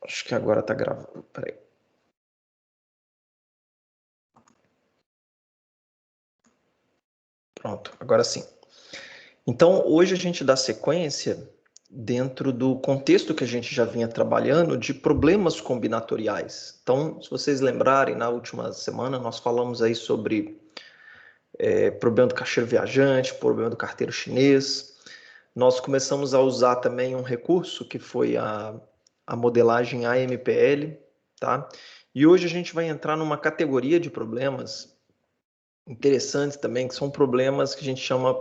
Acho que agora está gravando. Peraí. Pronto, agora sim. Então, hoje a gente dá sequência dentro do contexto que a gente já vinha trabalhando de problemas combinatoriais. Então, se vocês lembrarem, na última semana nós falamos aí sobre problema do caixeiro viajante, problema do carteiro chinês. Nós começamos a usar também um recurso que foi a modelagem AMPL, tá? E hoje a gente vai entrar numa categoria de problemas interessantes também, que são problemas que a gente chama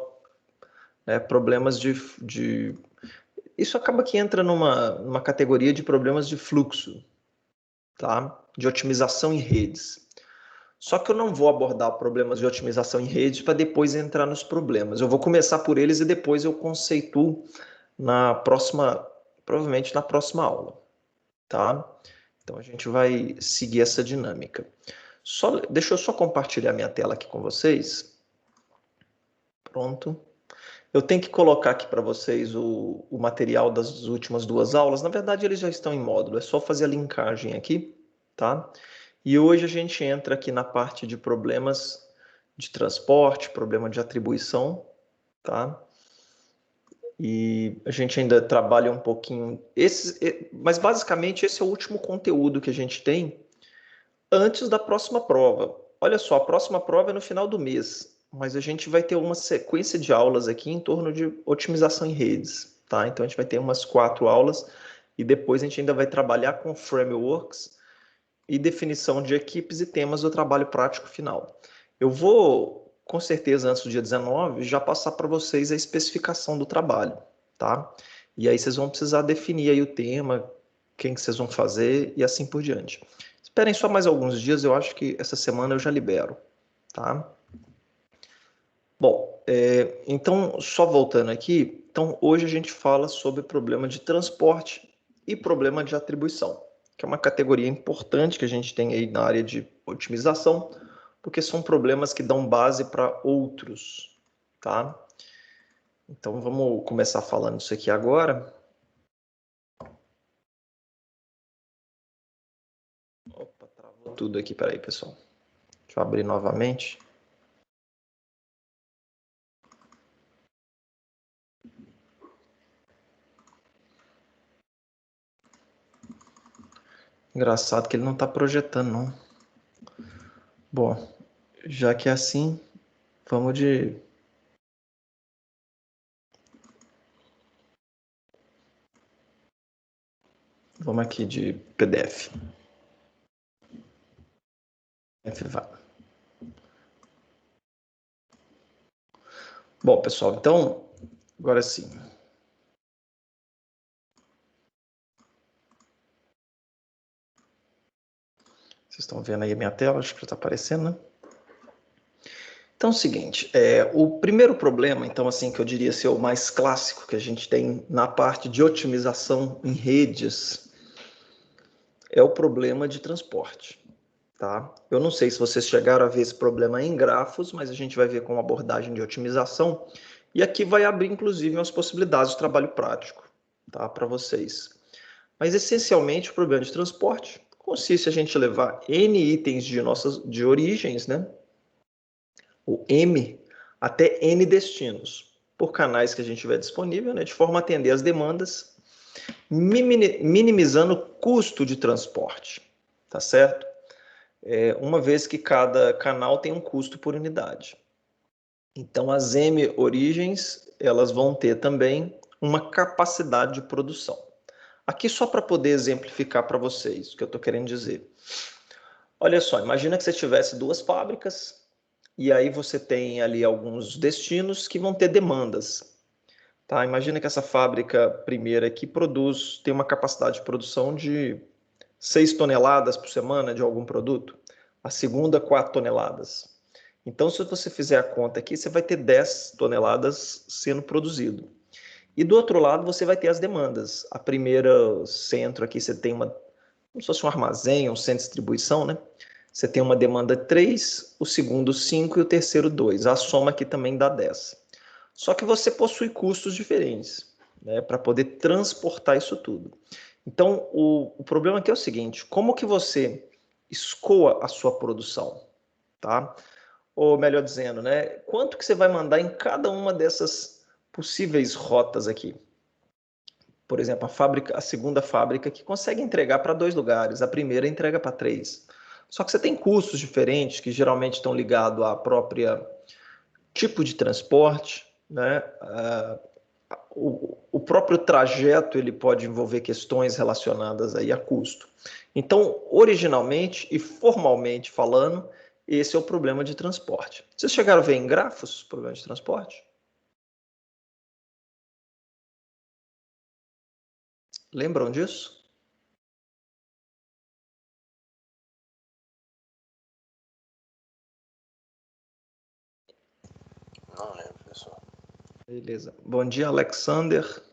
problemas de... Isso acaba que entra numa categoria de problemas de fluxo, tá? De otimização em redes. Só que eu não vou abordar problemas de otimização em redes para depois entrar nos problemas. Eu vou começar por eles e depois eu conceituo na próxima, provavelmente na próxima aula, tá? Então a gente vai seguir essa dinâmica. Deixa eu só compartilhar minha tela aqui com vocês. Pronto. Eu tenho que colocar aqui para vocês o material das últimas duas aulas. Na verdade, eles já estão em módulo, é só fazer a linkagem aqui, tá? E hoje a gente entra aqui na parte de problemas de transporte, problema de atribuição, tá? E a gente ainda trabalha um pouquinho... mas basicamente esse é o último conteúdo que a gente tem antes da próxima prova. Olha só, a próxima prova é no final do mês, mas a gente vai ter uma sequência de aulas aqui em torno de otimização em redes, tá? Então a gente vai ter umas 4 aulas e depois a gente ainda vai trabalhar com frameworks e definição de equipes e temas do trabalho prático final. Eu vou, com certeza, antes do dia 19, já passar para vocês a especificação do trabalho, tá? E aí vocês vão precisar definir aí o tema, quem que vocês vão fazer e assim por diante. Esperem só mais alguns dias, eu acho que essa semana eu já libero, tá? Bom, então, só voltando aqui, então hoje a gente fala sobre problema de transporte e problema de atribuição, que é uma categoria importante que a gente tem aí na área de otimização, porque são problemas que dão base para outros, tá? Então, vamos começar falando isso aqui agora. Opa, travou tudo aqui, peraí, pessoal. Deixa eu abrir novamente. Engraçado que ele não está projetando, não. Bom, já que é assim, vamos de... Vamos aqui de PDF. Vai. Bom, pessoal, então, agora sim. Vocês estão vendo aí a minha tela, acho que já está aparecendo, né? Então é o seguinte, o primeiro problema, então, assim, que eu diria ser o mais clássico que a gente tem na parte de otimização em redes, é o problema de transporte, tá? Eu não sei se vocês chegaram a ver esse problema em grafos, mas a gente vai ver com uma abordagem de otimização, e aqui vai abrir, inclusive, umas possibilidades de trabalho prático, tá, para vocês. Mas, essencialmente, o problema de transporte consiste em a gente levar N itens de origens, né? O M, até N destinos, por canais que a gente tiver disponível, né? De forma a atender as demandas, minimizando o custo de transporte, tá certo? Uma vez que cada canal tem um custo por unidade. Então, as M origens, elas vão ter também uma capacidade de produção. Aqui só para poder exemplificar para vocês o que eu estou querendo dizer. Olha só, imagina que você tivesse 2 fábricas e aí você tem ali alguns destinos que vão ter demandas. Tá? Imagina que essa fábrica primeira aqui tem uma capacidade de produção de 6 toneladas por semana de algum produto. A segunda, 4 toneladas. Então, se você fizer a conta aqui, você vai ter 10 toneladas sendo produzido. E do outro lado, você vai ter as demandas. A primeira centro aqui, você tem como se fosse um armazém, um centro de distribuição, né? Você tem uma demanda 3, o segundo 5 e o terceiro 2. A soma aqui também dá 10. Só que você possui custos diferentes, né, para poder transportar isso tudo. Então, o problema aqui é o seguinte, como que você escoa a sua produção, tá? Ou melhor dizendo, né, quanto que você vai mandar em cada uma dessas possíveis rotas aqui? Por exemplo, a segunda fábrica que consegue entregar para 2 lugares, a primeira entrega para 3. Só que você tem custos diferentes que geralmente estão ligados à própria tipo de transporte, né? O próprio trajeto ele pode envolver questões relacionadas aí a custo. Então, originalmente e formalmente falando, esse é o problema de transporte. Vocês chegaram a ver em grafos o problema de transporte? Lembram disso? Não lembro, pessoal. Beleza. Bom dia, Alexander.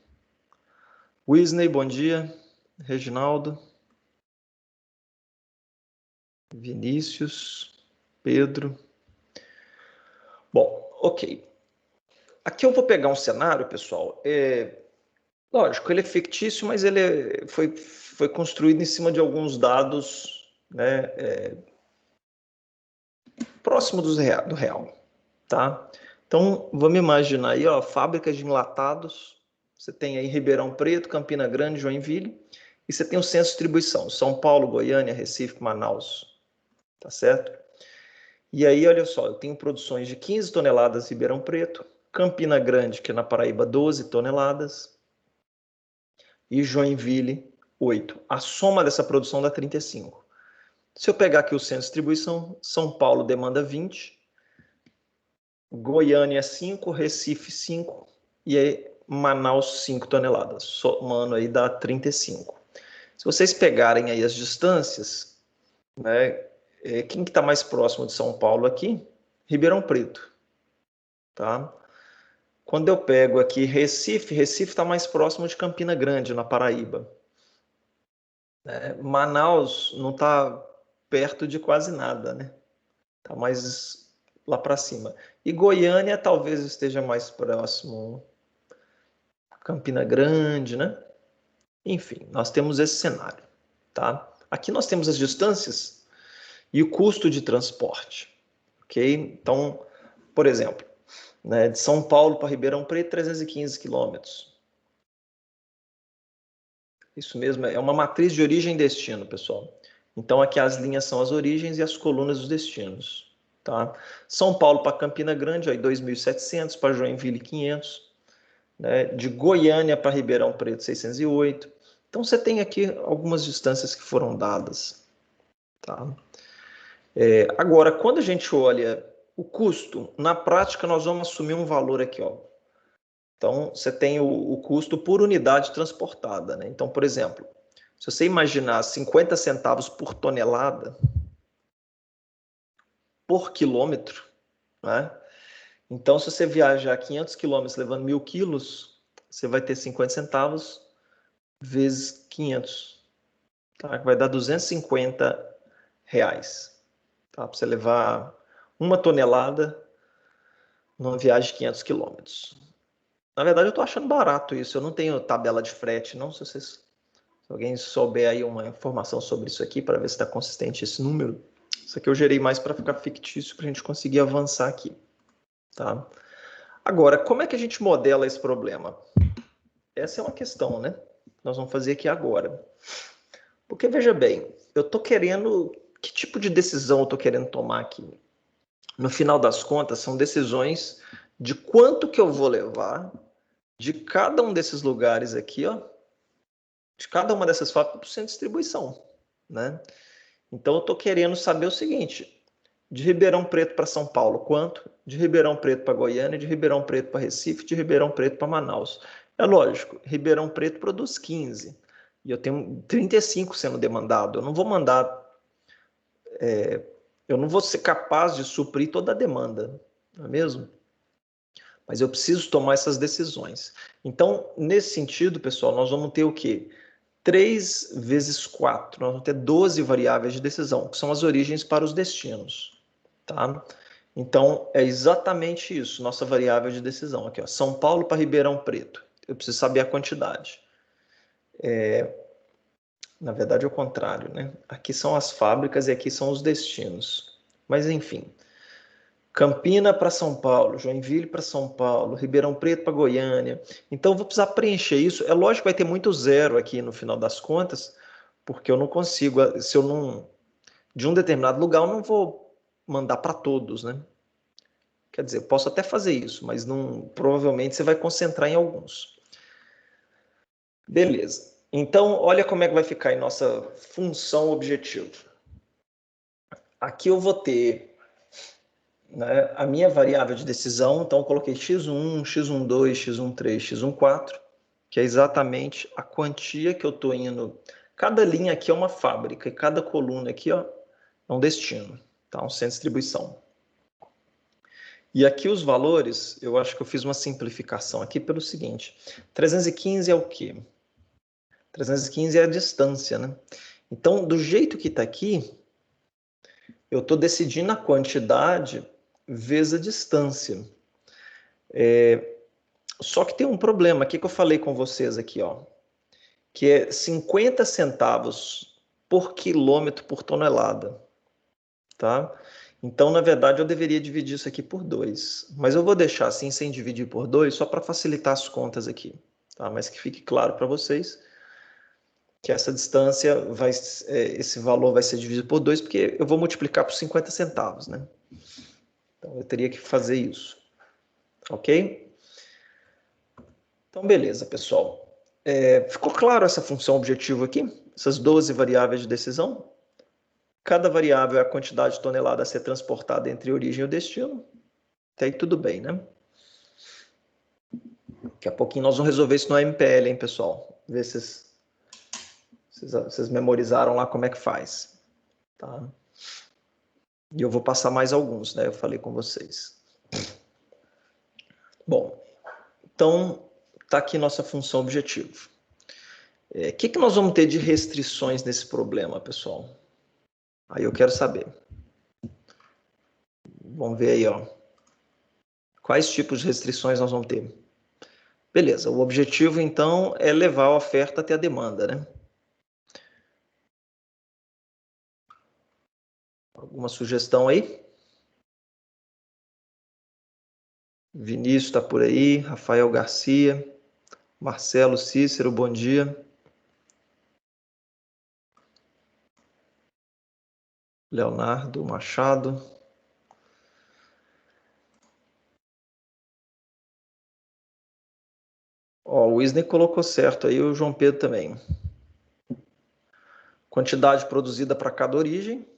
Wisney, bom dia. Reginaldo. Vinícius. Pedro. Bom, ok. Aqui eu vou pegar um cenário, pessoal. Lógico, ele é fictício, mas ele foi construído em cima de alguns dados, né, próximo do real, tá? Então, vamos imaginar aí, ó, fábricas de enlatados. Você tem aí Ribeirão Preto, Campina Grande, Joinville, e você tem o centro de distribuição, São Paulo, Goiânia, Recife, Manaus, tá certo? E aí, olha só, eu tenho produções de 15 toneladas em Ribeirão Preto, Campina Grande, que é na Paraíba, 12 toneladas, e Joinville, 8. A soma dessa produção dá 35. Se eu pegar aqui o centro de distribuição, São Paulo demanda 20, Goiânia 5, Recife 5 e aí Manaus 5 toneladas. Somando aí dá 35. Se vocês pegarem aí as distâncias, né, quem que está mais próximo de São Paulo aqui? Ribeirão Preto, tá? Quando eu pego aqui Recife está mais próximo de Campina Grande, na Paraíba. Manaus não está perto de quase nada, né? Está mais lá para cima. E Goiânia talvez esteja mais próximo, Campina Grande, né? Enfim, nós temos esse cenário, tá? Aqui nós temos as distâncias e o custo de transporte, ok? Então, por exemplo, né, de São Paulo para Ribeirão Preto, 315 quilômetros. Isso mesmo, é uma matriz de origem e destino, pessoal. Então, aqui as linhas são as origens e as colunas os destinos. Tá? São Paulo para Campina Grande, aí 2.700, para Joinville, 500. Né? De Goiânia para Ribeirão Preto, 608. Então, você tem aqui algumas distâncias que foram dadas. Tá? Agora, quando a gente olha o custo, na prática, nós vamos assumir um valor aqui, ó. Então, você tem o custo por unidade transportada, né? Então, por exemplo, se você imaginar 50 centavos por tonelada por quilômetro, né? Então, se você viajar 500 quilômetros levando 1.000 quilos, você vai ter 50 centavos vezes 500, tá? Vai dar 250 reais, tá? Para você levar uma tonelada numa viagem de 500 quilômetros. Na verdade, eu estou achando barato isso. Eu não tenho tabela de frete, não. Se alguém souber aí uma informação sobre isso aqui, para ver se está consistente esse número. Isso aqui eu gerei mais para ficar fictício, para a gente conseguir avançar aqui. Tá? Agora, como é que a gente modela esse problema? Essa é uma questão, né? Nós vamos fazer aqui agora. Porque, veja bem, eu estou querendo... Que tipo de decisão eu estou querendo tomar aqui? No final das contas, são decisões de quanto que eu vou levar de cada um desses lugares aqui, ó, de cada uma dessas fábricas para o centro de distribuição, né? Então, eu estou querendo saber o seguinte, de Ribeirão Preto para São Paulo, quanto? De Ribeirão Preto para Goiânia, de Ribeirão Preto para Recife, de Ribeirão Preto para Manaus. É lógico, Ribeirão Preto produz 15, e eu tenho 35 sendo demandado. Eu não vou mandar, eu não vou ser capaz de suprir toda a demanda, não é mesmo? Mas eu preciso tomar essas decisões. Então, nesse sentido, pessoal, nós vamos ter o quê? 3 vezes 4, nós vamos ter 12 variáveis de decisão, que são as origens para os destinos. Tá? Então, é exatamente isso, nossa variável de decisão. Aqui, ó, São Paulo para Ribeirão Preto. Eu preciso saber a quantidade. Na verdade é o contrário, né? Aqui são as fábricas e aqui são os destinos. Mas enfim, Campina para São Paulo, Joinville para São Paulo, Ribeirão Preto para Goiânia. Então eu vou precisar preencher isso. É lógico que vai ter muito zero aqui no final das contas, porque eu não consigo, se eu não de um determinado lugar, eu não vou mandar para todos, né? Quer dizer, eu posso até fazer isso, mas não, provavelmente você vai concentrar em alguns. Beleza. Então, olha como é que vai ficar em nossa função objetivo. Aqui eu vou ter, né, a minha variável de decisão, então eu coloquei x1, x12, x13, x14, que é exatamente a quantia que eu estou indo. Cada linha aqui é uma fábrica e cada coluna aqui, ó, é um destino, tá? Um centro de distribuição. E aqui os valores, eu acho que eu fiz uma simplificação aqui pelo seguinte, 315 é o quê? 315 é a distância, né? Então, do jeito que está aqui, eu estou decidindo a quantidade vezes a distância. Só que tem um problema aqui que eu falei com vocês aqui, ó, que é 50 centavos por quilômetro por tonelada, tá? Então, na verdade, eu deveria dividir isso aqui por 2. Mas eu vou deixar assim, sem dividir por 2, só para facilitar as contas aqui, tá? Mas que fique claro para vocês que essa distância, esse valor vai ser dividido por 2, porque eu vou multiplicar por 50 centavos, né? Então, eu teria que fazer isso, ok? Então, beleza, pessoal. Ficou claro essa função objetivo aqui? Essas 12 variáveis de decisão? Cada variável é a quantidade de tonelada a ser transportada entre a origem e o destino. Até aí tudo bem, né? Daqui a pouquinho nós vamos resolver isso no MPL, hein, pessoal? Ver se vocês memorizaram lá como é que faz. Tá? E eu vou passar mais alguns, né? Eu falei com vocês. Bom, então tá aqui nossa função objetivo. O que nós vamos ter de restrições nesse problema, pessoal? Aí eu quero saber. Vamos ver aí, ó. Quais tipos de restrições nós vamos ter? Beleza, o objetivo, então, é levar a oferta até a demanda, né? Alguma sugestão aí? Vinícius está por aí, Rafael Garcia, Marcelo Cícero, bom dia. Leonardo Machado. Ó, o Wisney colocou certo aí, o João Pedro também. Quantidade produzida para cada origem.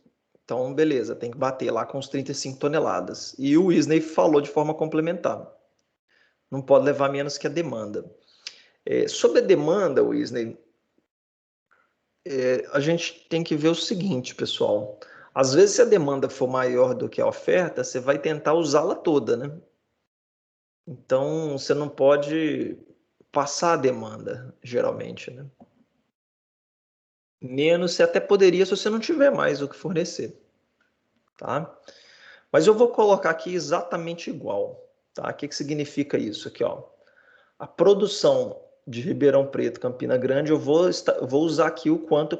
Então, beleza, tem que bater lá com os 35 toneladas. E o Wisney falou de forma complementar. Não pode levar menos que a demanda. Sobre a demanda, Wisney, a gente tem que ver o seguinte, pessoal. Às vezes, se a demanda for maior do que a oferta, você vai tentar usá-la toda, né? Então, você não pode passar a demanda, geralmente, né? Menos você até poderia se você não tiver mais o que fornecer, tá? Mas eu vou colocar aqui exatamente igual, tá? O que significa isso aqui, ó? A produção de Ribeirão Preto, Campina Grande, eu vou usar aqui o quanto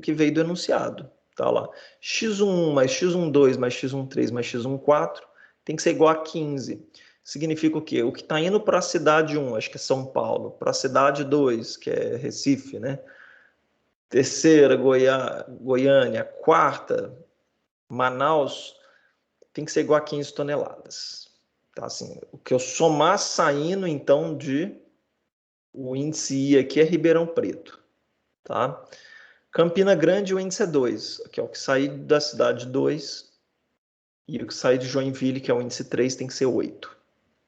que veio do enunciado, tá lá. X1 mais X12 mais X13 mais X14 tem que ser igual a 15. Significa o quê? O que está indo para a cidade 1, acho que é São Paulo, para a cidade 2, que é Recife, né? Terceira, Goiânia, quarta, Manaus, tem que ser igual a 15 toneladas. Tá, assim, o que eu somar saindo, então, o índice I aqui é Ribeirão Preto. Tá? Campina Grande, o índice é 2, que é o que sair da cidade 2, e o que sair de Joinville, que é o índice 3, tem que ser 8.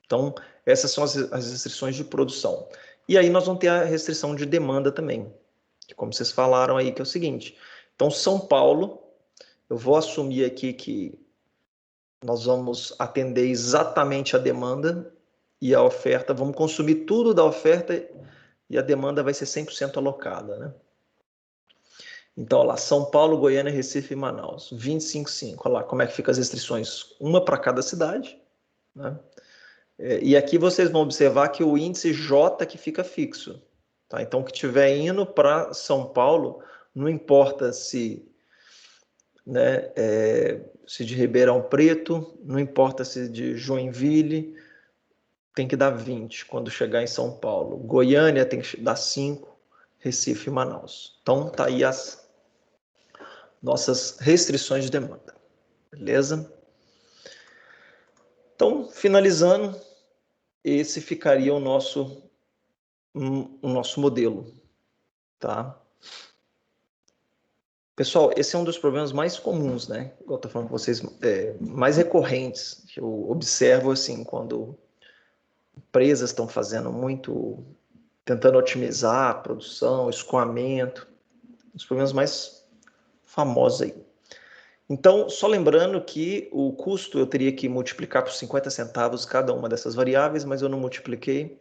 Então, essas são as restrições de produção. E aí nós vamos ter a restrição de demanda também, que como vocês falaram aí, que é o seguinte. Então, São Paulo, eu vou assumir aqui que nós vamos atender exatamente a demanda e a oferta, vamos consumir tudo da oferta e a demanda vai ser 100% alocada, né? Então, olha lá, São Paulo, Goiânia, Recife e Manaus, 25,5. Olha lá como é que ficam as restrições, uma para cada cidade, né? E aqui vocês vão observar que o índice J que fica fixo, tá? Então, o que estiver indo para São Paulo, Não importa se, né, se de Ribeirão Preto, não importa se de Joinville, tem que dar 20 quando chegar em São Paulo. Goiânia tem que dar 5, Recife e Manaus. Então, tá aí as nossas restrições de demanda. Beleza? Então, finalizando, esse ficaria o nosso modelo, tá? Pessoal, esse é um dos problemas mais comuns, né? Igual eu tô falando com vocês, mais recorrentes, que eu observo, assim, quando empresas estão fazendo muito, tentando otimizar a produção, escoamento, os problemas mais famosos aí. Então, só lembrando que o custo eu teria que multiplicar por 50 centavos cada uma dessas variáveis, mas eu não multipliquei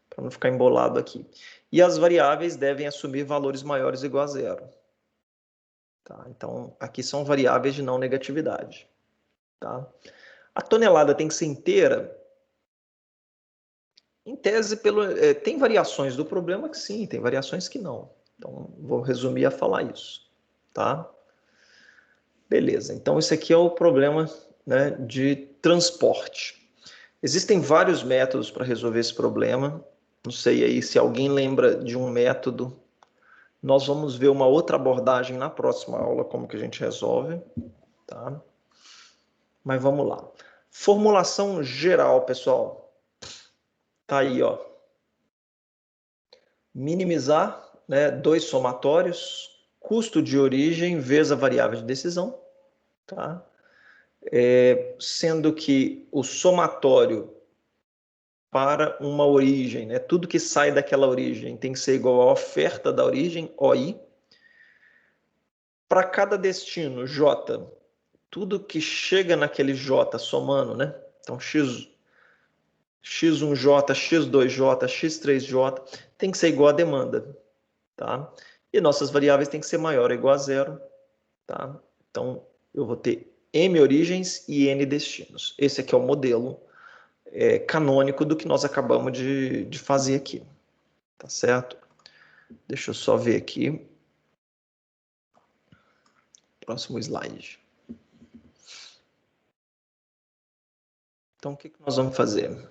para não ficar embolado aqui. E as variáveis devem assumir valores maiores ou igual a zero. Tá? Então, aqui são variáveis de não negatividade. Tá? A tonelada tem que ser inteira? Em tese, tem variações do problema que sim, tem variações que não. Então, vou resumir a falar isso. Tá? Beleza, então esse aqui é o problema, né, de transporte. Existem vários métodos para resolver esse problema. Não sei aí se alguém lembra de um método. Nós vamos ver uma outra abordagem na próxima aula, como que a gente resolve. Tá? Mas vamos lá. Formulação geral, pessoal. Tá aí, ó. Minimizar, né, 2 somatórios, custo de origem vezes a variável de decisão. Tá? Sendo que o somatório para uma origem, né? Tudo que sai daquela origem tem que ser igual à oferta da origem, OI. Para cada destino, J, tudo que chega naquele J somando, né? Então, X1J, X2J, X3J tem que ser igual à demanda, tá? E nossas variáveis tem que ser maior ou igual a zero, tá? Então, eu vou ter M origens e N destinos. Esse aqui é o modelo canônico do que nós acabamos de fazer aqui, tá certo? Deixa eu só ver aqui. Próximo slide. Então, o que nós vamos fazer?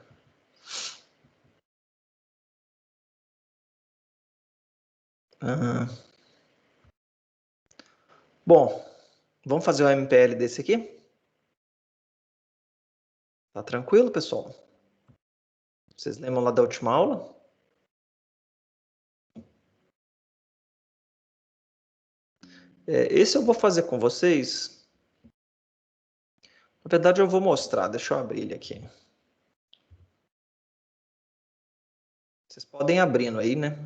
Bom, vamos fazer o MPL desse aqui? Tá tranquilo, pessoal? Vocês lembram lá da última aula? Esse eu vou fazer com vocês. Na verdade, eu vou mostrar. Deixa eu abrir ele aqui. Vocês podem ir abrindo aí, né?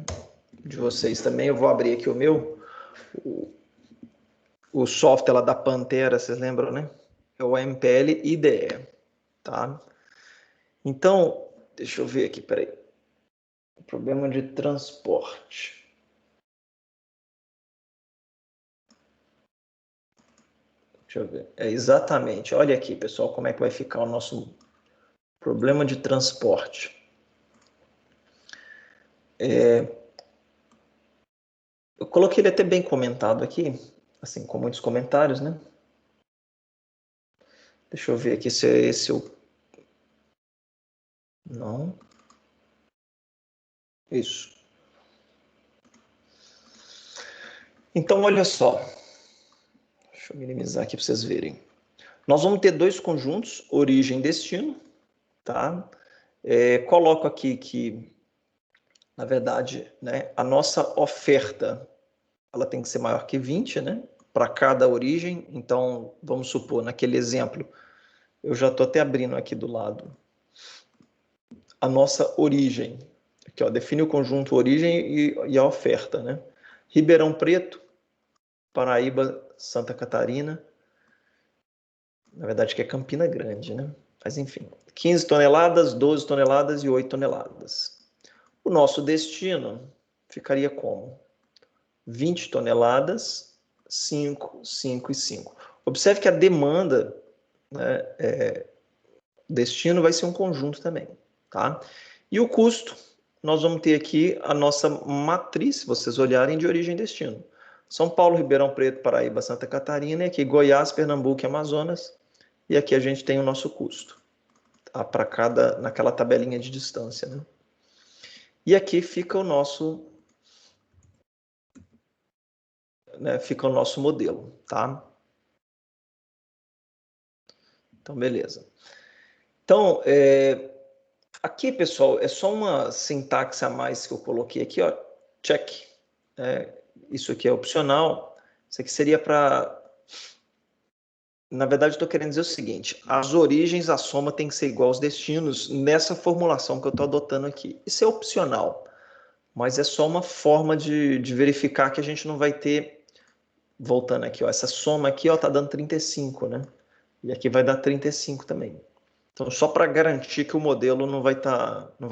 De vocês também. Eu vou abrir aqui o meu. O software lá da Pantera, vocês lembram, né? É o MPL IDE, tá? Então, deixa eu ver aqui, peraí. Problema de transporte. Deixa eu ver. Exatamente. Olha aqui, pessoal, como é que vai ficar o nosso problema de transporte. Eu coloquei ele até bem comentado aqui, assim, com muitos comentários, né? Deixa eu ver aqui se é esse o... Não. Isso. Então, olha só. Deixa eu minimizar aqui para vocês verem. Nós vamos ter 2 conjuntos, origem e destino, tá? Coloco aqui que, na verdade, né, a nossa oferta ela tem que ser maior que 20, né? Para cada origem. Então, vamos supor, naquele exemplo, eu já estou até abrindo aqui do lado a nossa origem. Aqui, ó, define o conjunto origem e a oferta, né? Ribeirão Preto, Paraíba, Santa Catarina. Na verdade, que é Campina Grande, né? Mas enfim, 15 toneladas, 12 toneladas e 8 toneladas. O nosso destino ficaria como? 20 toneladas, 5, 5 e 5. Observe que a demanda, né, destino vai ser um conjunto também, tá? E o custo, nós vamos ter aqui a nossa matriz, se vocês olharem, de origem e destino. São Paulo, Ribeirão Preto, Paraíba, Santa Catarina, e aqui Goiás, Pernambuco e Amazonas. E aqui a gente tem o nosso custo, tá? Para cada, naquela tabelinha de distância, né? E aqui fica o nosso, né, fica o nosso modelo, tá? Então, beleza. Então, aqui, pessoal, é só uma sintaxe a mais que eu coloquei aqui, ó, check. Isso aqui é opcional. Isso aqui seria para... Na verdade, estou querendo dizer o seguinte, as origens, a soma tem que ser igual aos destinos nessa formulação que eu estou adotando aqui. Isso é opcional, mas é só uma forma de verificar que a gente não vai ter... Voltando aqui, ó, essa soma aqui está dando 35, né? E aqui vai dar 35 também. Então, só para garantir que o modelo não vai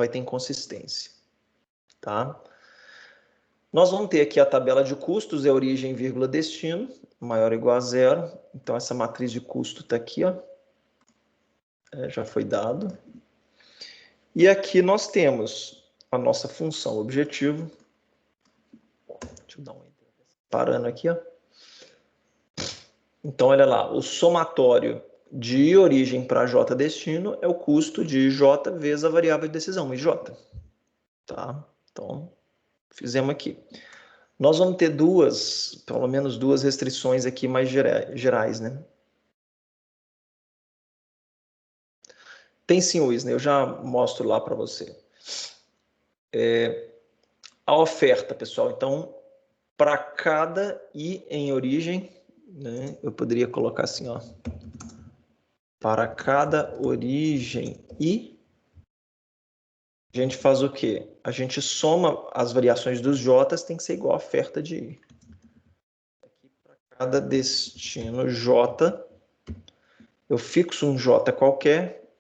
ter inconsistência, tá? Nós vamos ter aqui a tabela de custos, é origem, vírgula, destino, maior ou igual a zero. Então, essa matriz de custo está aqui, ó. Já foi dado. E aqui nós temos a nossa função objetivo. Deixa eu dar um parando aqui, ó. Então, olha lá, o somatório de origem para J destino é o custo de J vezes a variável de decisão, IJ. Tá? Então, fizemos aqui. Nós vamos ter pelo menos duas restrições aqui mais gerais, né? Tem sim, Wisner, eu já mostro lá para você. A oferta, pessoal, então, para cada I em origem, né, eu poderia colocar assim, ó, para cada origem I, a gente faz o quê? A gente soma as variações dos J, tem que ser igual a oferta de I. Aqui, para cada destino J, eu fixo um J qualquer,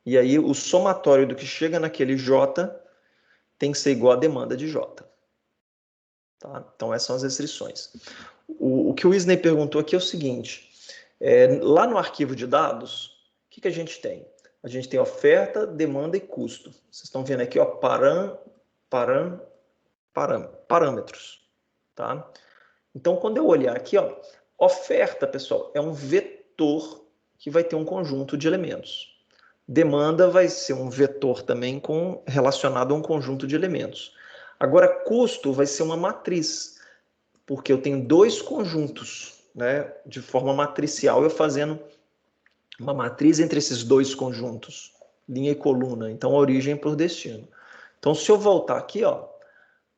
e aí o somatório do que chega naquele J tem que ser igual à demanda de J. Tá? Então, essas são as restrições. O que o Wisney perguntou aqui é o seguinte, lá no arquivo de dados, o que a gente tem? A gente tem oferta, demanda e custo. Vocês estão vendo aqui, ó, parâmetros. Tá? Então, quando eu olhar aqui, ó, oferta, pessoal, é um vetor que vai ter um conjunto de elementos. Demanda vai ser um vetor também relacionado a um conjunto de elementos. Agora, custo vai ser uma matriz, porque eu tenho dois conjuntos, né, de forma matricial, eu fazendo uma matriz entre esses dois conjuntos, linha e coluna, então origem por destino. Então, se eu voltar aqui, ó,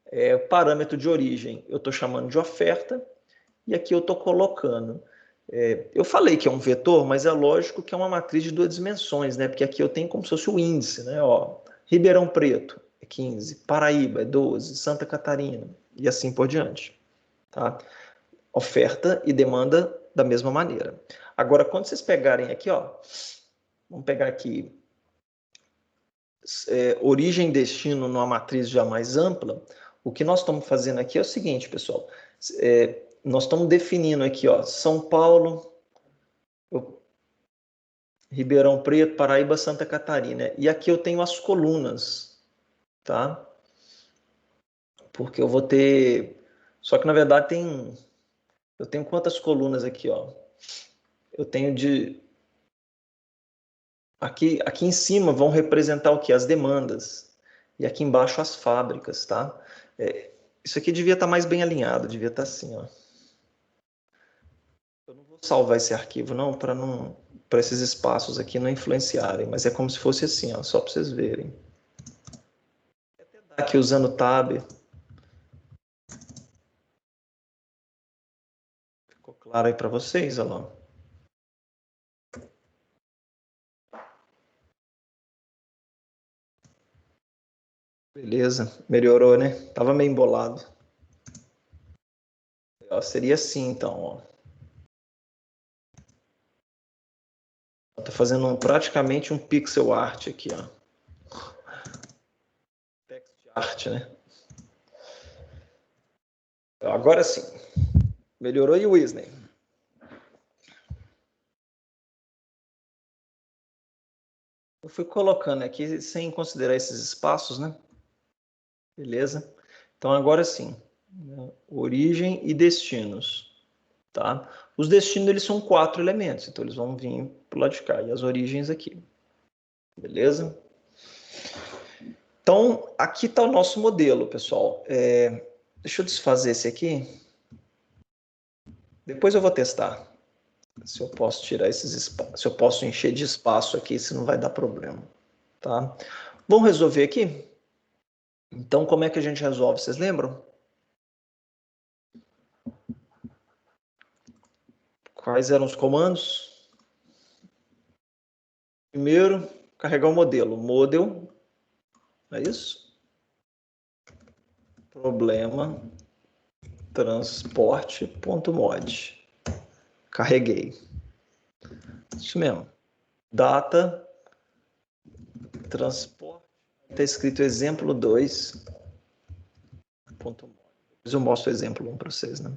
o parâmetro de origem eu estou chamando de oferta, e aqui eu estou colocando. Eu falei que é um vetor, mas é lógico que é uma matriz de duas dimensões, né? Porque aqui eu tenho como se fosse o índice, né? Ó, Ribeirão Preto é 15, Paraíba é 12, Santa Catarina e assim por diante. Tá? Oferta e demanda da mesma maneira. Agora, quando vocês pegarem aqui, ó, vamos pegar aqui origem e destino numa matriz já mais ampla, o que nós estamos fazendo aqui é o seguinte, pessoal. Nós estamos definindo aqui, ó, São Paulo, Ribeirão Preto, Paraíba, Santa Catarina. E aqui eu tenho as colunas, tá? Porque eu vou ter... Só que, na verdade, eu tenho quantas colunas aqui, ó? Eu tenho de... Aqui em cima vão representar o quê? As demandas. E aqui embaixo as fábricas, tá? Isso aqui devia estar mais bem alinhado, devia estar assim, ó. Eu não vou salvar esse arquivo, não, para esses espaços aqui não influenciarem, mas é como se fosse assim, ó, só para vocês verem. Aqui usando o tab. Ficou claro aí para vocês, olha lá. Beleza, melhorou, né? Tava meio embolado. Ó, seria assim, então, ó. Tô fazendo praticamente um pixel art aqui, ó. Text art, né? Agora sim. Melhorou e o Wisney? Eu fui colocando aqui sem considerar esses espaços, né? Beleza? Então agora sim. Origem e destinos. Tá? Os destinos eles são 4 elementos, então eles vão vir para o lado de cá, e as origens aqui. Beleza? Então, aqui está o nosso modelo, pessoal. Deixa eu desfazer esse aqui. Depois eu vou testar se eu posso tirar esses espaços, se eu posso encher de espaço aqui, se não vai dar problema. Tá? Vamos resolver aqui? Então, como é que a gente resolve? Vocês lembram? Quais eram os comandos? Primeiro, carregar o modelo. Model, é isso? Problema, transporte.mod. Carreguei. Isso mesmo. Data, transporte. Está escrito exemplo 2. Depois eu mostro o exemplo 1 para vocês, né?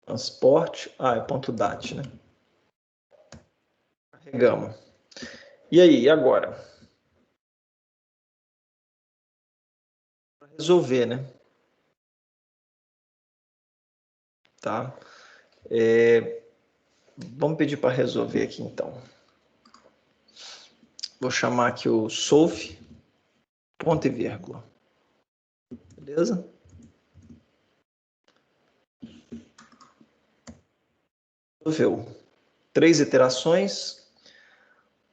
Transporte. É ponto .dat, né? Carregamos. E aí, e agora? Para resolver, né? Tá? Vamos pedir para resolver aqui, então. Vou chamar aqui o solve, ponto e vírgula. Beleza? Resolveu. 3 iterações.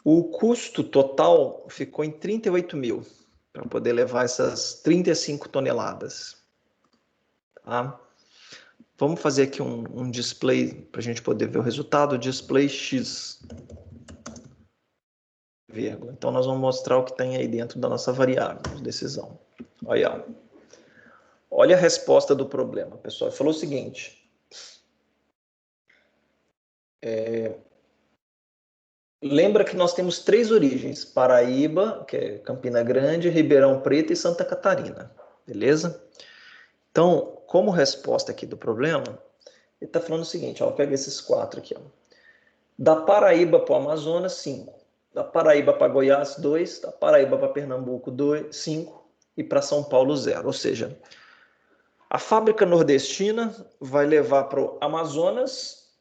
O custo total ficou em 38 mil, para poder levar essas 35 toneladas. Tá? Vamos fazer aqui um display, para a gente poder ver o resultado, display X. Vírgula. Então, nós vamos mostrar o que tem aí dentro da nossa variável de decisão. Olha, olha a resposta do problema, pessoal. Ele falou o seguinte. Lembra que nós temos 3 origens, Paraíba, que é Campina Grande, Ribeirão Preto e Santa Catarina, beleza? Então, como resposta aqui do problema, ele está falando o seguinte, ó, pega esses 4 aqui, ó. Da Paraíba para o Amazonas, 5. Da Paraíba para Goiás, 2. Da Paraíba para Pernambuco, 2, 5. E para São Paulo, 0. Ou seja, a fábrica nordestina vai levar para o Amazonas,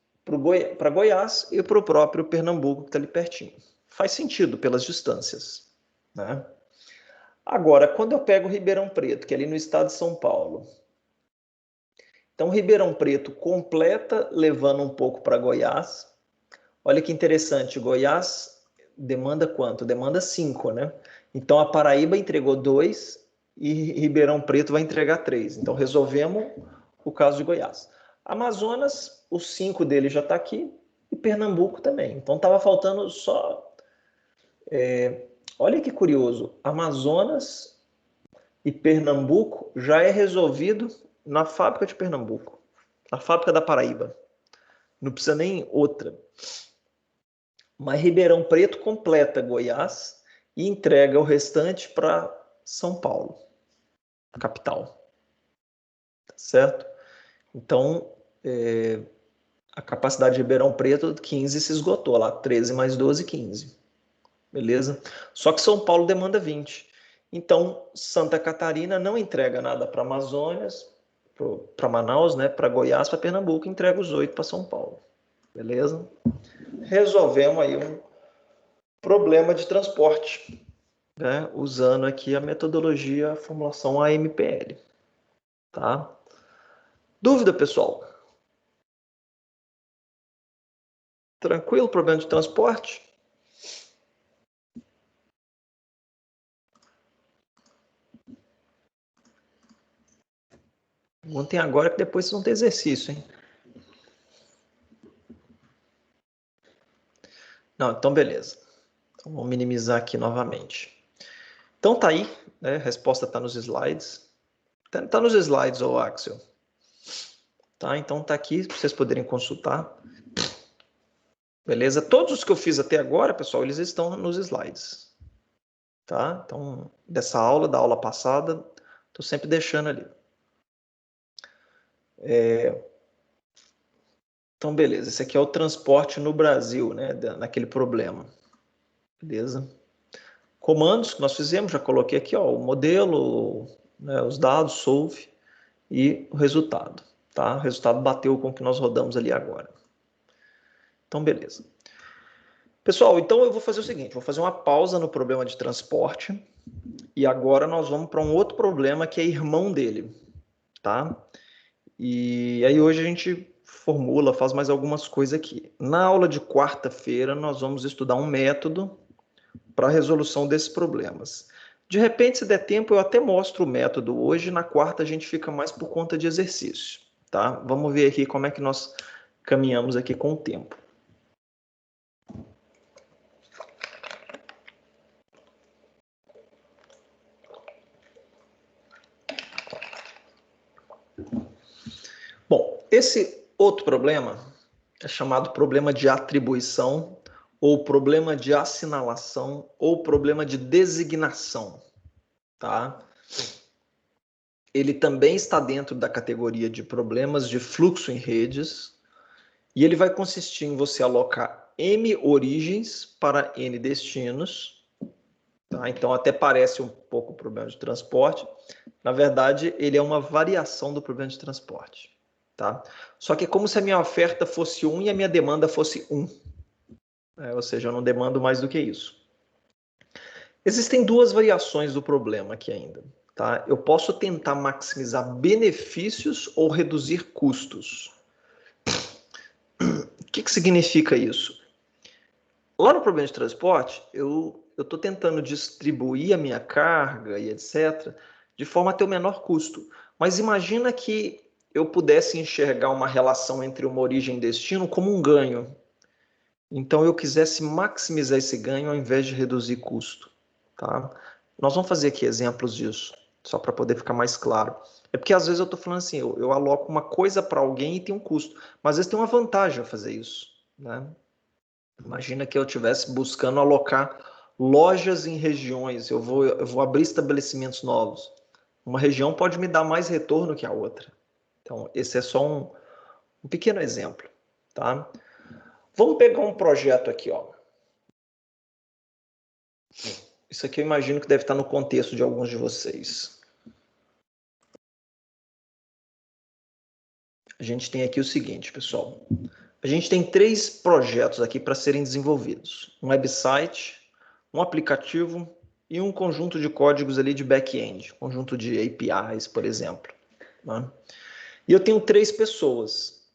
para Goiás e para o próprio Pernambuco, que está ali pertinho. Faz sentido pelas distâncias. Né? Agora, quando eu pego Ribeirão Preto, que é ali no estado de São Paulo, então Ribeirão Preto completa levando um pouco para Goiás. Olha que interessante, Goiás demanda quanto? Demanda 5, né? Então a Paraíba entregou 2 e Ribeirão Preto vai entregar 3. Então resolvemos o caso de Goiás. Amazonas, o 5 dele já está aqui e Pernambuco também. Então estava faltando só... olha que curioso, Amazonas e Pernambuco já é resolvido na fábrica de Pernambuco, na fábrica da Paraíba. Não precisa nem outra. Mas Ribeirão Preto completa Goiás e entrega o restante para São Paulo, a capital. Certo? Então, a capacidade de Ribeirão Preto, 15 se esgotou lá, 13 mais 12, 15. Beleza? Só que São Paulo demanda 20. Então, Santa Catarina não entrega nada para Amazonas, para Manaus, né? Para Goiás, para Pernambuco, entrega os 8 para São Paulo. Beleza? Resolvemos aí um problema de transporte, né? Usando aqui a metodologia, a formulação AMPL. Tá? Dúvida, pessoal? Tranquilo? Problema de transporte? Ontem agora que depois vocês vão ter exercício, hein? Não, então beleza. Então, vamos minimizar aqui novamente. Então tá aí, né? A resposta está nos slides. Tá nos slides, ô Axel. Tá? Então tá aqui para vocês poderem consultar. Beleza? Todos os que eu fiz até agora, pessoal, eles estão nos slides. Tá? Então, dessa aula, da aula passada, estou sempre deixando ali. Então, beleza. Esse aqui é o transporte no Brasil, né? Naquele problema. Beleza? comandos que nós fizemos, já coloquei aqui, ó, o modelo, né, os dados, solve e o resultado. Tá? O resultado bateu com o que nós rodamos ali agora. Então, beleza. Pessoal, então eu vou fazer o seguinte, vou fazer uma pausa no problema de transporte e agora nós vamos para um outro problema que é irmão dele, tá? E aí hoje a gente formula, faz mais algumas coisas aqui. Na aula de quarta-feira nós vamos estudar um método para a resolução desses problemas. De repente, se der tempo, eu até mostro o método hoje, na quarta a gente fica mais por conta de exercício, tá? Vamos ver aqui como é que nós caminhamos aqui com o tempo. Bom, esse outro problema é chamado problema de atribuição, ou problema de assinalação, ou problema de designação, tá? Ele também está dentro da categoria de problemas de fluxo em redes, e ele vai consistir em você alocar M origens para N destinos, tá? Então até parece um pouco o problema de transporte, na verdade ele é uma variação do problema de transporte. Tá? Só que é como se a minha oferta fosse 1 e a minha demanda fosse 1. Ou seja, eu não demando mais do que isso. Existem duas variações do problema aqui ainda. Tá? Eu posso tentar maximizar benefícios ou reduzir custos. O que significa isso? Lá no problema de transporte, eu estou tentando distribuir a minha carga e etc. de forma a ter o menor custo. Mas imagina que eu pudesse enxergar uma relação entre uma origem e destino como um ganho. Então, eu quisesse maximizar esse ganho ao invés de reduzir custo. Tá? Nós vamos fazer aqui exemplos disso, só para poder ficar mais claro. É porque às vezes eu estou falando assim, eu aloco uma coisa para alguém e tem um custo, mas às vezes tem uma vantagem a fazer isso. Né? Imagina que eu estivesse buscando alocar lojas em regiões, eu vou abrir estabelecimentos novos. Uma região pode me dar mais retorno que a outra. Então, esse é só um pequeno exemplo. Tá? Vamos pegar um projeto aqui. Ó. Isso aqui eu imagino que deve estar no contexto de alguns de vocês. A gente tem aqui o seguinte, pessoal. A gente tem 3 projetos aqui para serem desenvolvidos. Um website, um aplicativo e um conjunto de códigos ali de back-end, conjunto de APIs, por exemplo. Né? E eu tenho 3 pessoas.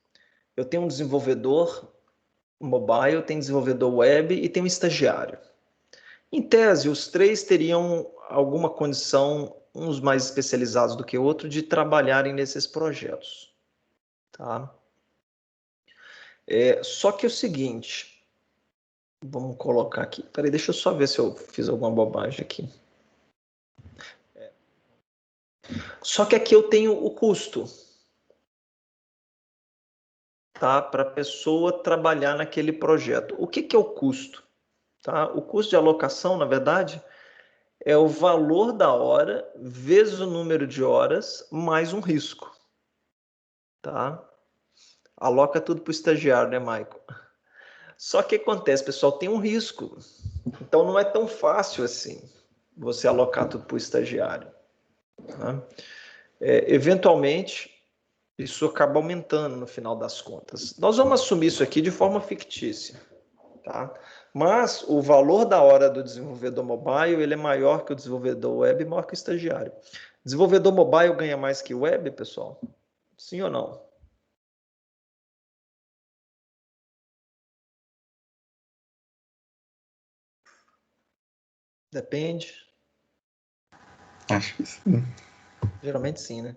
Eu tenho um desenvolvedor mobile, tenho um desenvolvedor web e tenho um estagiário. Em tese, os 3 teriam alguma condição, uns mais especializados do que outros, de trabalharem nesses projetos. Tá? Só que é o seguinte, vamos colocar aqui. Peraí, deixa eu só ver se eu fiz alguma bobagem aqui. Só que aqui eu tenho o custo, tá? Para a pessoa trabalhar naquele projeto. O que é o custo? Tá? O custo de alocação, na verdade, é o valor da hora vezes o número de horas mais um risco. Tá? Aloca tudo para o estagiário, né, Michael? Só que acontece, pessoal, tem um risco. Então não é tão fácil assim você alocar tudo para o estagiário. Tá? Eventualmente, isso acaba aumentando no final das contas. Nós vamos assumir isso aqui de forma fictícia. Tá? Mas o valor da hora do desenvolvedor mobile ele é maior que o desenvolvedor web, maior que o estagiário. Desenvolvedor mobile ganha mais que o web, pessoal? Sim ou não? Depende. Acho que sim. Geralmente sim, né?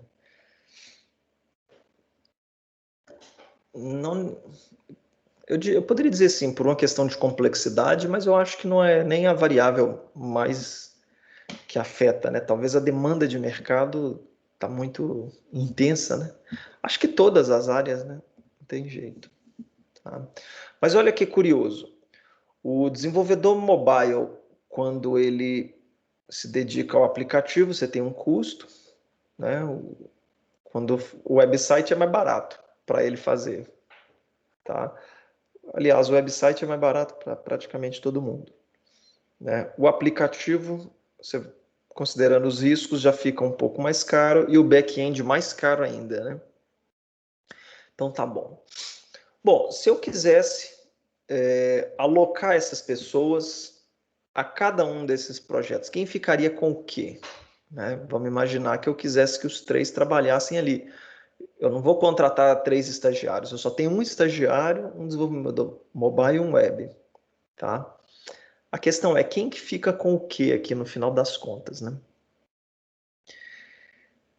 Não, eu poderia dizer sim, por uma questão de complexidade, mas eu acho que não é nem a variável mais que afeta, né? Talvez a demanda de mercado está muito intensa, né? Acho que todas as áreas, né? Não tem jeito. Tá? Mas olha que curioso. O desenvolvedor mobile, quando ele se dedica ao aplicativo, você tem um custo, né? Quando o website é mais barato para ele fazer, tá? Aliás, o website é mais barato para praticamente todo mundo. né? O aplicativo, você, considerando os riscos, já fica um pouco mais caro e o back-end mais caro ainda, né? Então tá bom. Bom, se eu quisesse alocar essas pessoas a cada um desses projetos, quem ficaria com o quê? Né? Vamos imaginar que eu quisesse que os 3 trabalhassem ali. Eu não vou contratar 3 estagiários, eu só tenho um estagiário, um desenvolvedor mobile e um web, tá? A questão é quem que fica com o quê aqui no final das contas, né?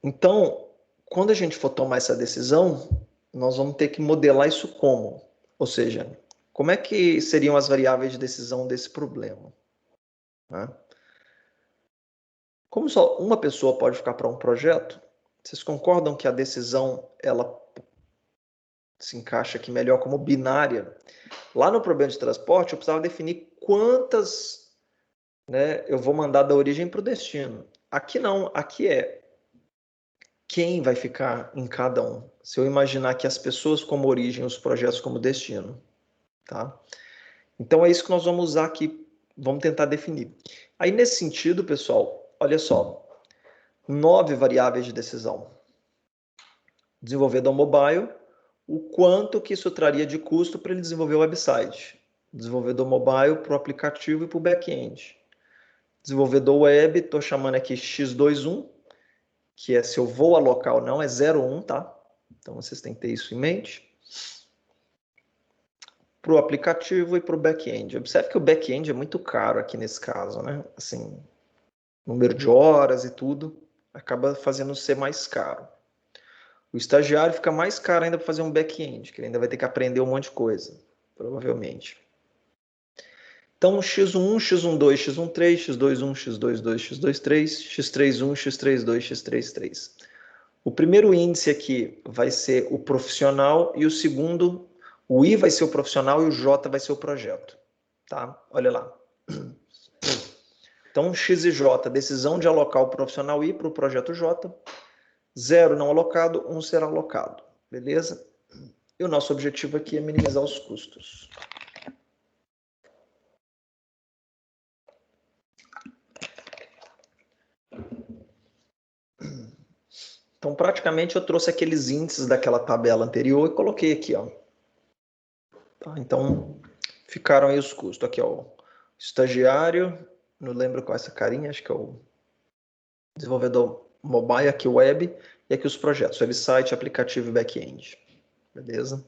Então, quando a gente for tomar essa decisão, nós vamos ter que modelar isso como? Ou seja, como é que seriam as variáveis de decisão desse problema? Né? Como só uma pessoa pode ficar para um projeto, vocês concordam que a decisão ela se encaixa aqui melhor como binária? Lá no problema de transporte, eu precisava definir quantas, né, eu vou mandar da origem para o destino. Aqui não, aqui é quem vai ficar em cada um. Se eu imaginar que as pessoas como origem, os projetos como destino, tá? Então é isso que nós vamos usar aqui, vamos tentar definir. Aí nesse sentido, pessoal, olha só, 9 variáveis de decisão. Desenvolvedor mobile, o quanto que isso traria de custo para ele desenvolver o website. Desenvolvedor mobile para o aplicativo e para o back-end. Desenvolvedor web, estou chamando aqui X21, que é se eu vou alocar ou não, é 01, tá? Então vocês têm que ter isso em mente. Para o aplicativo e para o back-end. Observe que o back-end é muito caro aqui nesse caso, né? Assim, número de horas e tudo, acaba fazendo ser mais caro. O estagiário fica mais caro ainda para fazer um back-end, que ele ainda vai ter que aprender um monte de coisa, provavelmente. Então, X1, X12, X13, X21, X22, X23, X31, X32, X33. O primeiro índice aqui vai ser o profissional e o segundo, o I vai ser o profissional e o J vai ser o projeto. Tá? Olha lá. Então, X e J, decisão de alocar o profissional I para o projeto J. 0 não alocado, 1 será alocado. Beleza? E o nosso objetivo aqui é minimizar os custos. Então, praticamente, eu trouxe aqueles índices daquela tabela anterior e coloquei aqui, ó. Tá? Então, ficaram aí os custos. Aqui, ó, o estagiário, não lembro qual é essa carinha, acho que é o desenvolvedor mobile, aqui o web, e aqui os projetos, website, aplicativo e back-end. Beleza?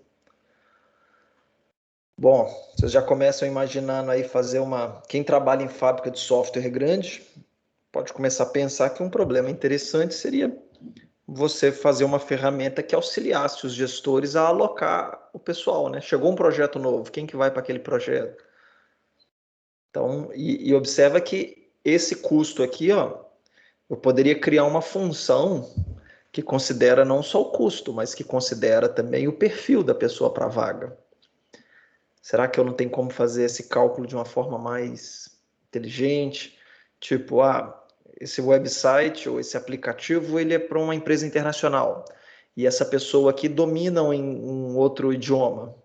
Bom, vocês já começam imaginando aí fazer uma... Quem trabalha em fábrica de software grande, pode começar a pensar que um problema interessante seria você fazer uma ferramenta que auxiliasse os gestores a alocar o pessoal, né? Chegou um projeto novo, quem que vai para aquele projeto? Então, e observa que esse custo aqui, ó, eu poderia criar uma função que considera não só o custo, mas que considera também o perfil da pessoa para a vaga. Será que eu não tenho como fazer esse cálculo de uma forma mais inteligente? Tipo, esse website ou esse aplicativo, ele é para uma empresa internacional. E essa pessoa aqui domina em um outro idioma.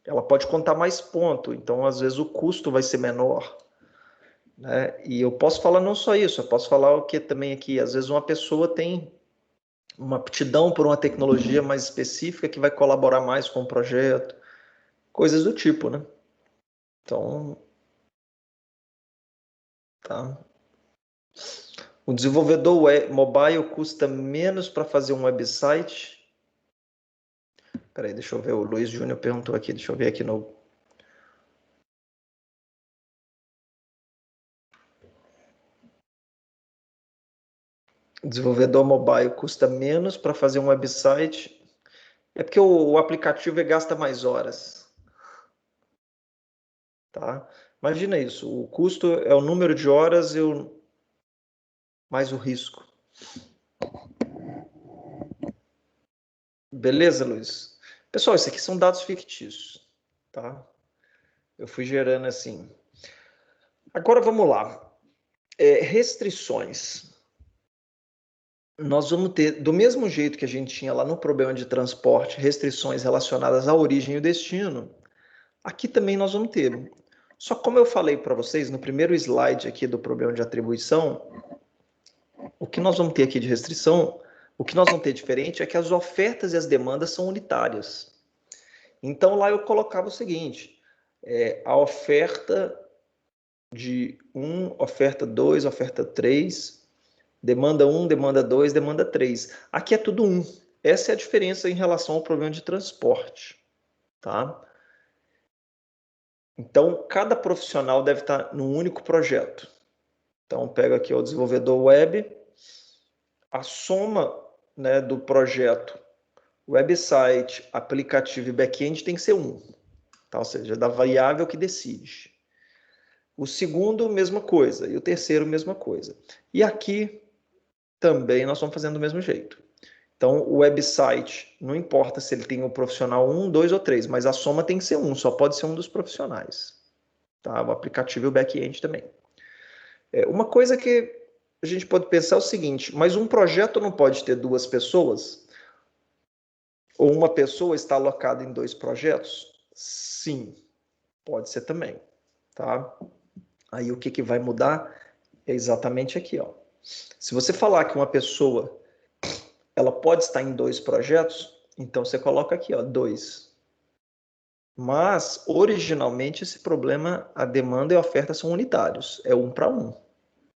Ela pode contar mais ponto, então às vezes o custo vai ser menor. Né? E eu posso falar não só isso, eu posso falar o que também aqui, às vezes uma pessoa tem uma aptidão por uma tecnologia mais específica que vai colaborar mais com o projeto, coisas do tipo, né? Então, tá. O desenvolvedor web, mobile custa menos para fazer um website. Peraí, deixa eu ver, o Luiz Júnior perguntou aqui, deixa eu ver aqui no... O desenvolvedor mobile custa menos para fazer um website. É porque o aplicativo gasta mais horas. Tá? Imagina isso, o custo é o número de horas mais o risco. Beleza, Luiz? Pessoal, isso aqui são dados fictícios, tá? Eu fui gerando assim. Agora vamos lá. Restrições. Nós vamos ter, do mesmo jeito que a gente tinha lá no problema de transporte, restrições relacionadas à origem e o destino, aqui também nós vamos ter. Só como eu falei para vocês no primeiro slide aqui do problema de atribuição, o que nós vamos ter aqui de restrição, o que nós vamos ter diferente é que as ofertas e as demandas são unitárias. Então, lá eu colocava o seguinte, a oferta de 1, oferta 2, oferta 3, demanda 1, demanda 2, demanda 3. Aqui é tudo 1. Essa é a diferença em relação ao problema de transporte. Tá? Então, cada profissional deve estar num único projeto. Então, pega aqui o desenvolvedor web, a soma, né, do projeto website, aplicativo e back-end tem que ser 1. Tá? Ou seja, da variável que decide. O segundo, mesma coisa. E o terceiro, mesma coisa. E aqui também nós vamos fazendo do mesmo jeito. Então, o website, não importa se ele tem o profissional 1, 2 ou 3, mas a soma tem que ser 1, só pode ser um dos profissionais. Tá? O aplicativo e o back-end também. Uma coisa que a gente pode pensar é o seguinte, mas um projeto não pode ter 2 pessoas? Ou uma pessoa está alocada em 2 projetos? Sim, pode ser também. Tá? Aí o que vai mudar é exatamente aqui. Ó. Se você falar que uma pessoa ela pode estar em 2 projetos, então você coloca aqui, ó, 2. Mas, originalmente, esse problema, a demanda e a oferta são unitários. É 1 para 1.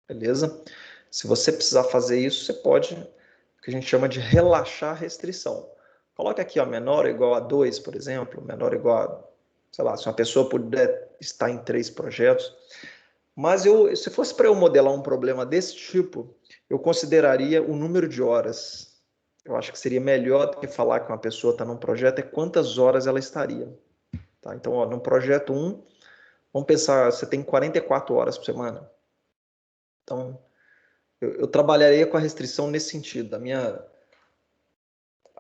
Beleza? Se você precisar fazer isso, você pode, o que a gente chama de relaxar a restrição. Coloca aqui, ó, menor ou igual a 2, por exemplo, menor ou igual a, sei lá, se uma pessoa puder estar em 3 projetos. Mas se fosse para eu modelar um problema desse tipo, eu consideraria o número de horas. Eu acho que seria melhor do que falar que uma pessoa está num projeto, é quantas horas ela estaria. Tá? Então, ó, no projeto 1, vamos pensar, você tem 44 horas por semana. Então, eu trabalharia com a restrição nesse sentido.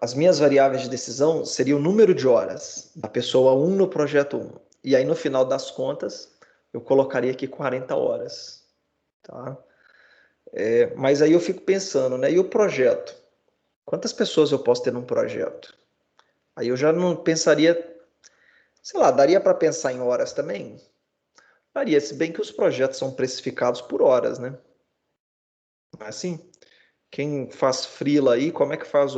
As minhas variáveis de decisão seriam o número de horas da pessoa 1 no projeto 1. E aí, no final das contas, eu colocaria aqui 40 horas. Tá? Mas aí eu fico pensando, né? E o projeto? Quantas pessoas eu posso ter num projeto? Aí eu já não pensaria, sei lá, daria para pensar em horas também? Daria, se bem que os projetos são precificados por horas, né? Não é assim? Quem faz freela aí, como é que faz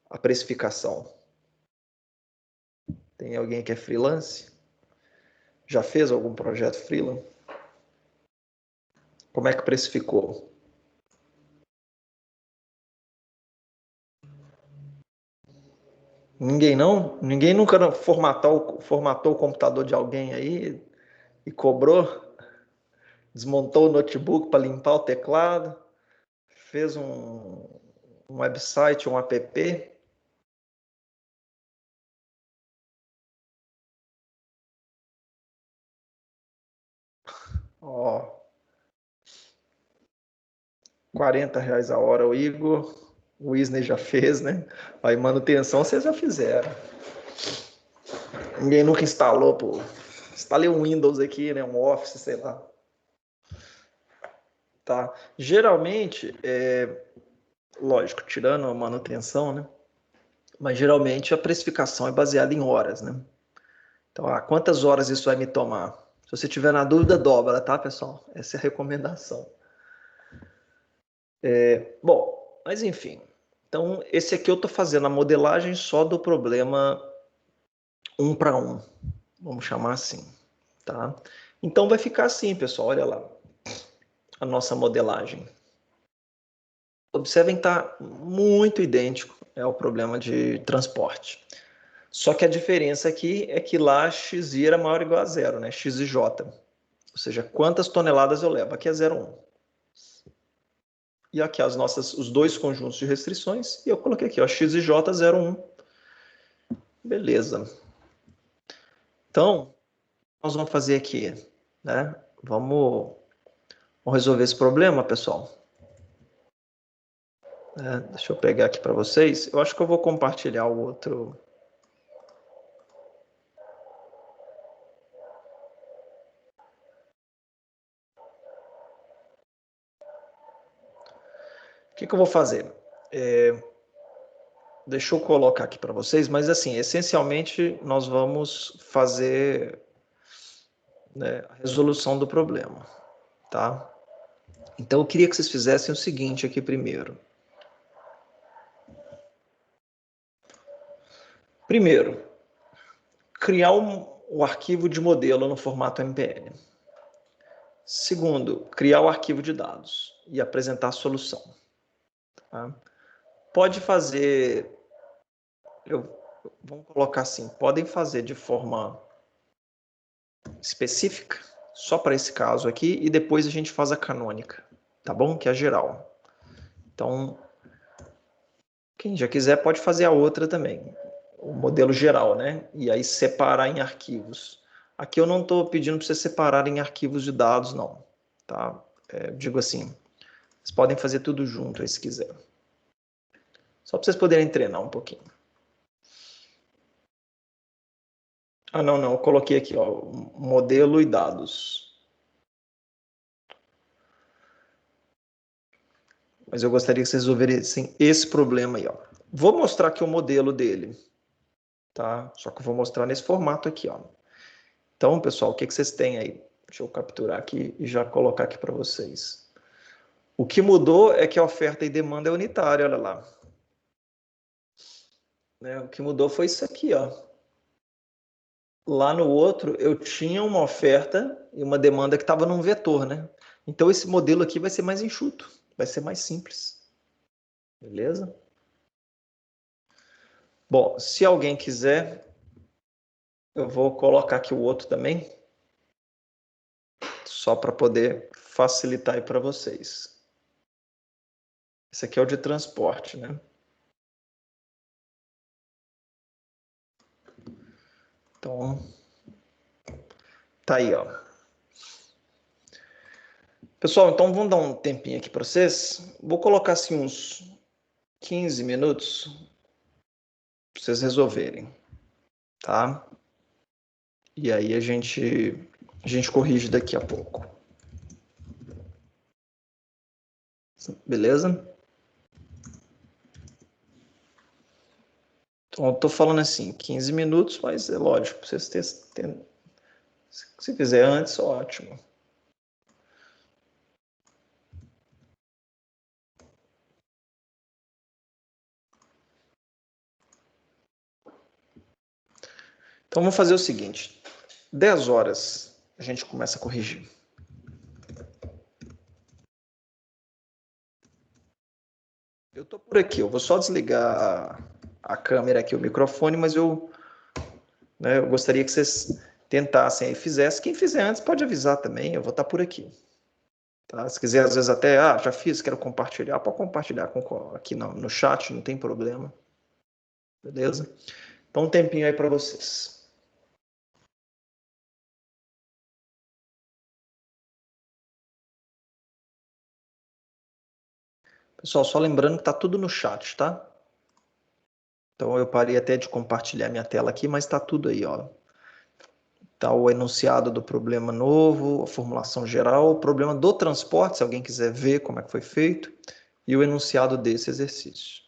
a precificação? Tem alguém que é freelance? Já fez algum projeto freela? Como é que precificou? Ninguém não? Ninguém nunca formatou o computador de alguém aí e cobrou? Desmontou o notebook para limpar o teclado? Fez um website, um app? Ó, R$ 40 a hora o Igor, o Isney já fez, né? Aí manutenção vocês já fizeram. Ninguém nunca instalou, pô. Instalei um Windows aqui, né? Um Office, sei lá. Tá. Geralmente, lógico, tirando a manutenção, né? Mas geralmente a precificação é baseada em horas, né? Então, quantas horas isso vai me tomar? Se você tiver na dúvida, dobra, tá, pessoal? Essa é a recomendação. Bom, mas enfim. Então, esse aqui eu estou fazendo a modelagem só do problema 1 para 1. Vamos chamar assim, tá? Então, vai ficar assim, pessoal, olha lá. A nossa modelagem. Observem que está muito idêntico ao problema de transporte. Só que a diferença aqui é que lá xi era maior ou igual a zero, né? X e J. Ou seja, quantas toneladas eu levo. Aqui é 0,1. E aqui os dois conjuntos de restrições. E eu coloquei aqui, ó, X e J 0,1. Beleza. Então, nós vamos fazer aqui, né? Vamos resolver esse problema, pessoal. Deixa eu pegar aqui para vocês. Eu acho que eu vou compartilhar o outro. O que eu vou fazer? Deixa eu colocar aqui para vocês, mas assim, essencialmente nós vamos fazer né, a resolução do problema, tá? Então, eu queria que vocês fizessem o seguinte aqui primeiro. Primeiro, criar o arquivo de modelo no formato MPL. Segundo, criar o arquivo de dados e apresentar a solução. Tá? Pode fazer, vamos colocar assim, podem fazer de forma específica, só para esse caso aqui, e depois a gente faz a canônica, tá bom? Que é a geral. Então, quem já quiser pode fazer a outra também, o modelo geral, né? E aí separar em arquivos. Aqui eu não estou pedindo para vocês separarem em arquivos de dados, não, tá? Digo assim, vocês podem fazer tudo junto aí se quiser. Só para vocês poderem treinar um pouquinho. Ah, não, eu coloquei aqui, ó, modelo e dados. Mas eu gostaria que vocês resolvessem esse problema aí, ó. Vou mostrar aqui o modelo dele, tá? Só que eu vou mostrar nesse formato aqui, ó. Então, pessoal, o que vocês têm aí? Deixa eu capturar aqui e já colocar aqui para vocês. O que mudou é que a oferta e demanda é unitária, olha lá. Né? O que mudou foi isso aqui, ó. Lá no outro, eu tinha uma oferta e uma demanda que estava num vetor, né? Então, esse modelo aqui vai ser mais enxuto, vai ser mais simples. Beleza? Bom, se alguém quiser, eu vou colocar aqui o outro também, só para poder facilitar aí para vocês. Esse aqui é o de transporte, né? Então, tá aí, ó. Pessoal, então vamos dar um tempinho aqui para vocês. Vou colocar assim uns 15 minutos para vocês resolverem, tá? E aí a gente corrige daqui a pouco. Beleza? Então, eu tô falando assim, 15 minutos, mas é lógico, vocês terem. Se fizer antes, ótimo. Então, vamos fazer o seguinte. 10 horas a gente começa a corrigir. Eu tô por aqui, eu vou só desligar a câmera aqui, o microfone, mas eu gostaria que vocês tentassem e fizessem. Quem fizer antes pode avisar também, eu vou estar por aqui. Tá? Se quiser, às vezes até, já fiz, quero compartilhar, pode compartilhar aqui no chat, não tem problema. Beleza? Então, um tempinho aí para vocês. Pessoal, só lembrando que está tudo no chat, tá? Então, eu parei até de compartilhar minha tela aqui, mas está tudo aí, ó. Tá o enunciado do problema novo, a formulação geral, o problema do transporte, se alguém quiser ver como é que foi feito, e o enunciado desse exercício.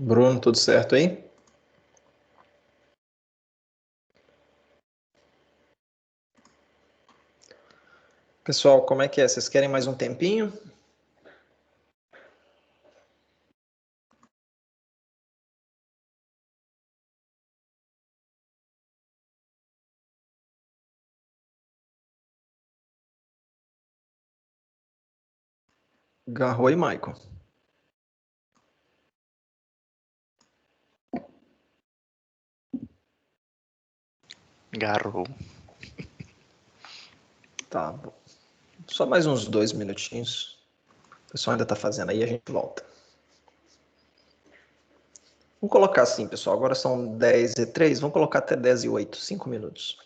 Bruno, tudo certo aí? Pessoal, como é que é? Vocês querem mais um tempinho? Garro e Michael. Garou. Tá bom. Só mais uns 2 minutinhos. O pessoal ainda está fazendo aí, a gente volta. Vamos colocar assim, pessoal. Agora são 10h03. Vamos colocar até 10h08, 5 minutos.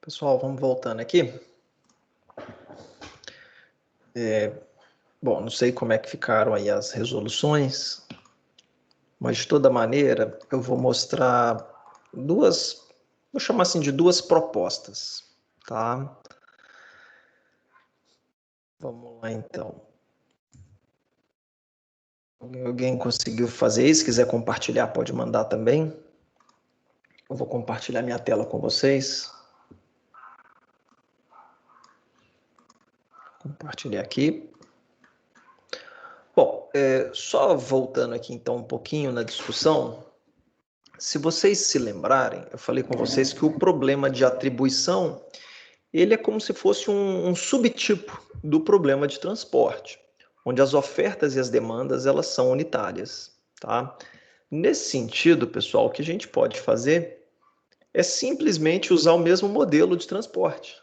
Pessoal, vamos voltando aqui. Bom, não sei como é que ficaram aí as resoluções, mas de toda maneira eu vou mostrar vou chamar assim de duas propostas, tá? Vamos lá então. Alguém conseguiu fazer isso? Se quiser compartilhar, pode mandar também. Eu vou compartilhar minha tela com vocês. Compartilhar aqui. Bom, só voltando aqui então um pouquinho na discussão, se vocês se lembrarem, eu falei com vocês que o problema de atribuição, ele é como se fosse um subtipo do problema de transporte, onde as ofertas e as demandas elas são unitárias, tá? Nesse sentido, pessoal, o que a gente pode fazer é simplesmente usar o mesmo modelo de transporte,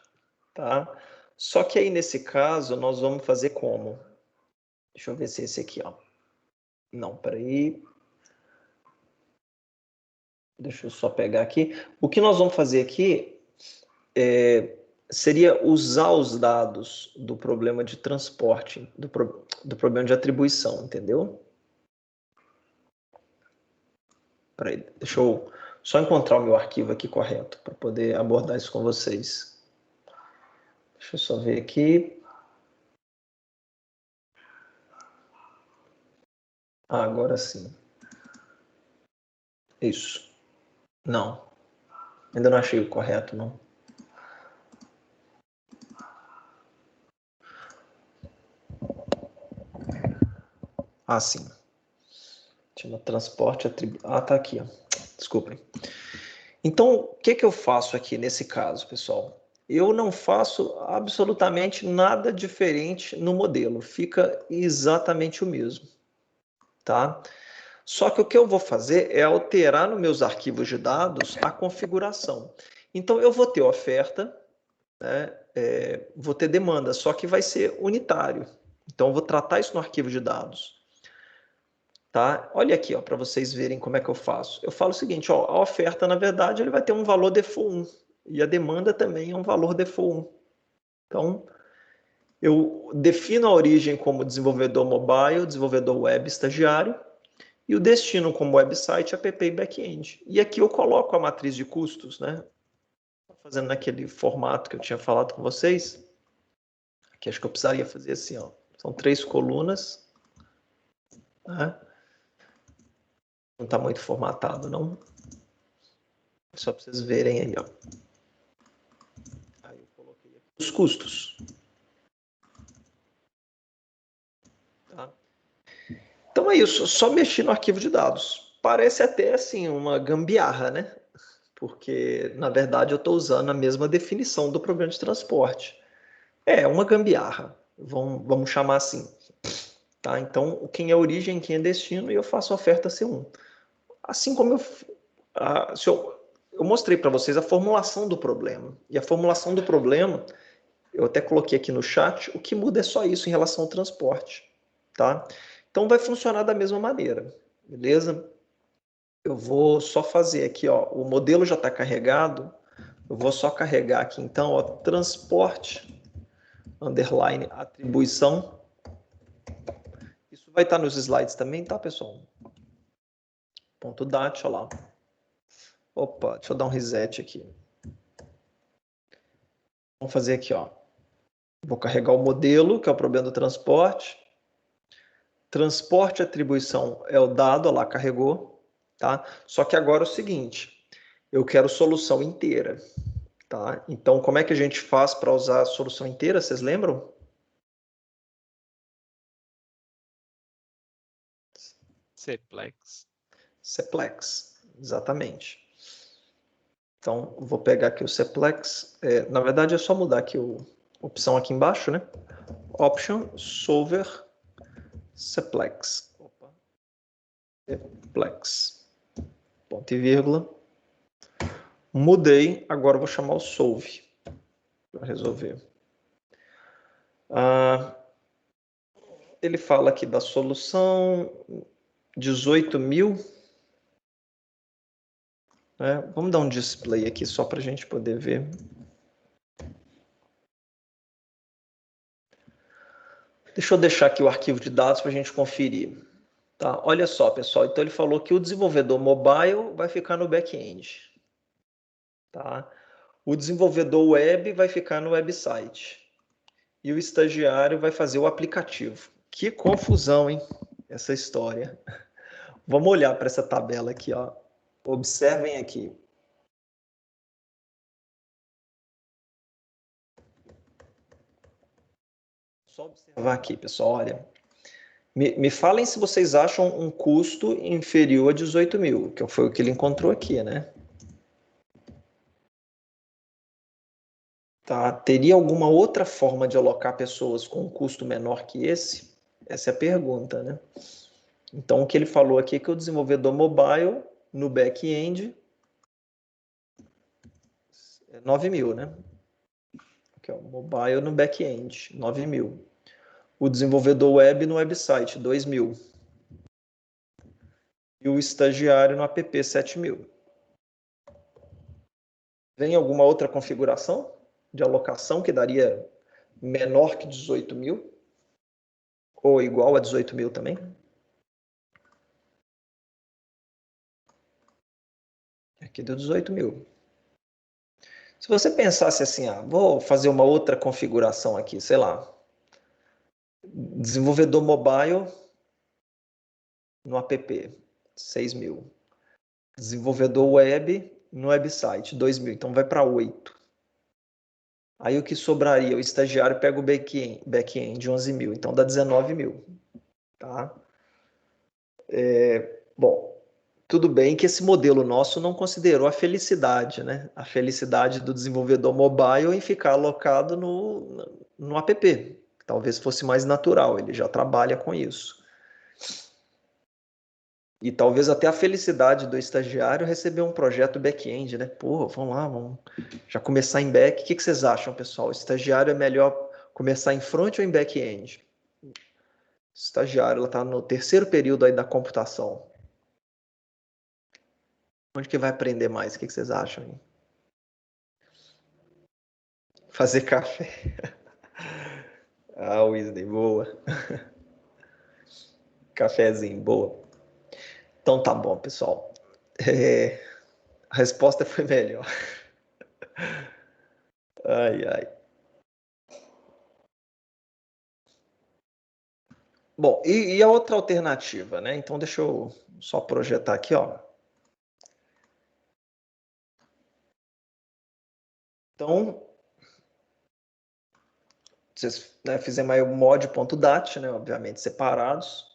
tá? Só que aí nesse caso nós vamos fazer como? Deixa eu ver se é esse aqui, ó. Não, peraí. Deixa eu só pegar aqui. O que nós vamos fazer aqui seria usar os dados do problema de transporte, do problema de atribuição, entendeu? Peraí, deixa eu só encontrar o meu arquivo aqui correto para poder abordar isso com vocês. Deixa eu só ver aqui. Ah, agora sim. Isso. Não. Ainda não achei o correto, não. Ah, sim. Chama transporte atribuição. Ah, tá aqui, ó. Desculpem. Então, o que eu faço aqui nesse caso, pessoal? Eu não faço absolutamente nada diferente no modelo. Fica exatamente o mesmo, tá? Só que o que eu vou fazer é alterar nos meus arquivos de dados a configuração. Então, eu vou ter oferta, né? Vou ter demanda, só que vai ser unitário. Então, eu vou tratar isso no arquivo de dados. Tá? Olha aqui, para vocês verem como é que eu faço. Eu falo o seguinte, ó, a oferta, na verdade, ele vai ter um valor default 1 e a demanda também é um valor default 1. Então, eu defino a origem como desenvolvedor mobile, desenvolvedor web estagiário e o destino como website, app e back-end. E aqui eu coloco a matriz de custos, né? Fazendo naquele formato que eu tinha falado com vocês. Aqui acho que eu precisaria fazer assim, ó. São 3 colunas, né? Não está muito formatado, não. Só para vocês verem aí, ó. Aí eu coloquei aqui os custos. Tá? Então é isso, só mexer no arquivo de dados. Parece até assim uma gambiarra, né? Porque, na verdade, eu estou usando a mesma definição do programa de transporte. É uma gambiarra, vamos chamar assim. Tá? Então, quem é origem, quem é destino, e eu faço a oferta C1. Assim como eu mostrei para vocês a formulação do problema. E a formulação do problema, eu até coloquei aqui no chat, o que muda é só isso em relação ao transporte. Tá? Então, vai funcionar da mesma maneira, beleza? Eu vou só fazer aqui, ó, o modelo já está carregado, eu vou só carregar aqui, então, ó, transporte, underline, atribuição. Isso vai estar nos slides também, tá, pessoal? Ponto .dat, olha lá. Opa, deixa eu dar um reset aqui. Vamos fazer aqui, ó. Vou carregar o modelo, que é o problema do transporte. Transporte atribuição é o dado, olha lá, carregou, tá? Só que agora é o seguinte, eu quero solução inteira, tá? Então, como é que a gente faz para usar a solução inteira, vocês lembram? Cplex. Cplex, exatamente. Então, vou pegar aqui o Cplex. Na verdade, é só mudar aqui a opção aqui embaixo, né? Option, solver, Cplex. Opa. Cplex. Ponto e vírgula. Mudei, agora eu vou chamar o solve para resolver. Ele fala aqui da solução 18.000. Vamos dar um display aqui só para a gente poder ver. Deixa eu deixar aqui o arquivo de dados para a gente conferir. Tá, olha só, pessoal. Então, ele falou que o desenvolvedor mobile vai ficar no back-end. Tá? O desenvolvedor web vai ficar no website. E o estagiário vai fazer o aplicativo. Que confusão, hein? Essa história. Vamos olhar para essa tabela aqui, ó. Observem aqui. Só observar aqui, pessoal, olha. Me falem se vocês acham um custo inferior a 18 mil, que foi o que ele encontrou aqui, né? Tá? Teria alguma outra forma de alocar pessoas com um custo menor que esse? Essa é a pergunta, né? Então, o que ele falou aqui é que o desenvolvedor mobile no back-end é 9 mil, né? Aqui, ó, mobile no back-end, 9 mil. O desenvolvedor web no website, 2 mil. E o estagiário no app, 7 mil. Vem alguma outra configuração de alocação que daria menor que 18 mil? Ou igual a 18 mil também? Aqui deu 18 mil. Se você pensasse assim, vou fazer uma outra configuração aqui, sei lá, desenvolvedor mobile no app, 6 mil. Desenvolvedor web no website, 2 mil. Então vai para 8. Aí o que sobraria? O estagiário pega o back-end, 11 mil. Então dá 19 mil. Tá? Bom, tudo bem que esse modelo nosso não considerou a felicidade, né? A felicidade do desenvolvedor mobile em ficar alocado no app. Talvez fosse mais natural, ele já trabalha com isso. E talvez até a felicidade do estagiário receber um projeto back-end, né? Pô, vamos lá, vamos já começar em back. O que vocês acham, pessoal? O estagiário é melhor começar em front ou em back-end? O estagiário está no terceiro período aí da computação. Onde que vai aprender mais? O que vocês acham? Hein? Fazer café. Ah, Wesley, boa. Cafezinho, boa. Então tá bom, pessoal. A resposta foi melhor. Ai, ai. Bom, e a outra alternativa, né? Então deixa eu só projetar aqui, ó. Então, vocês, né, fizemos aí o mod.dat, né? Obviamente separados.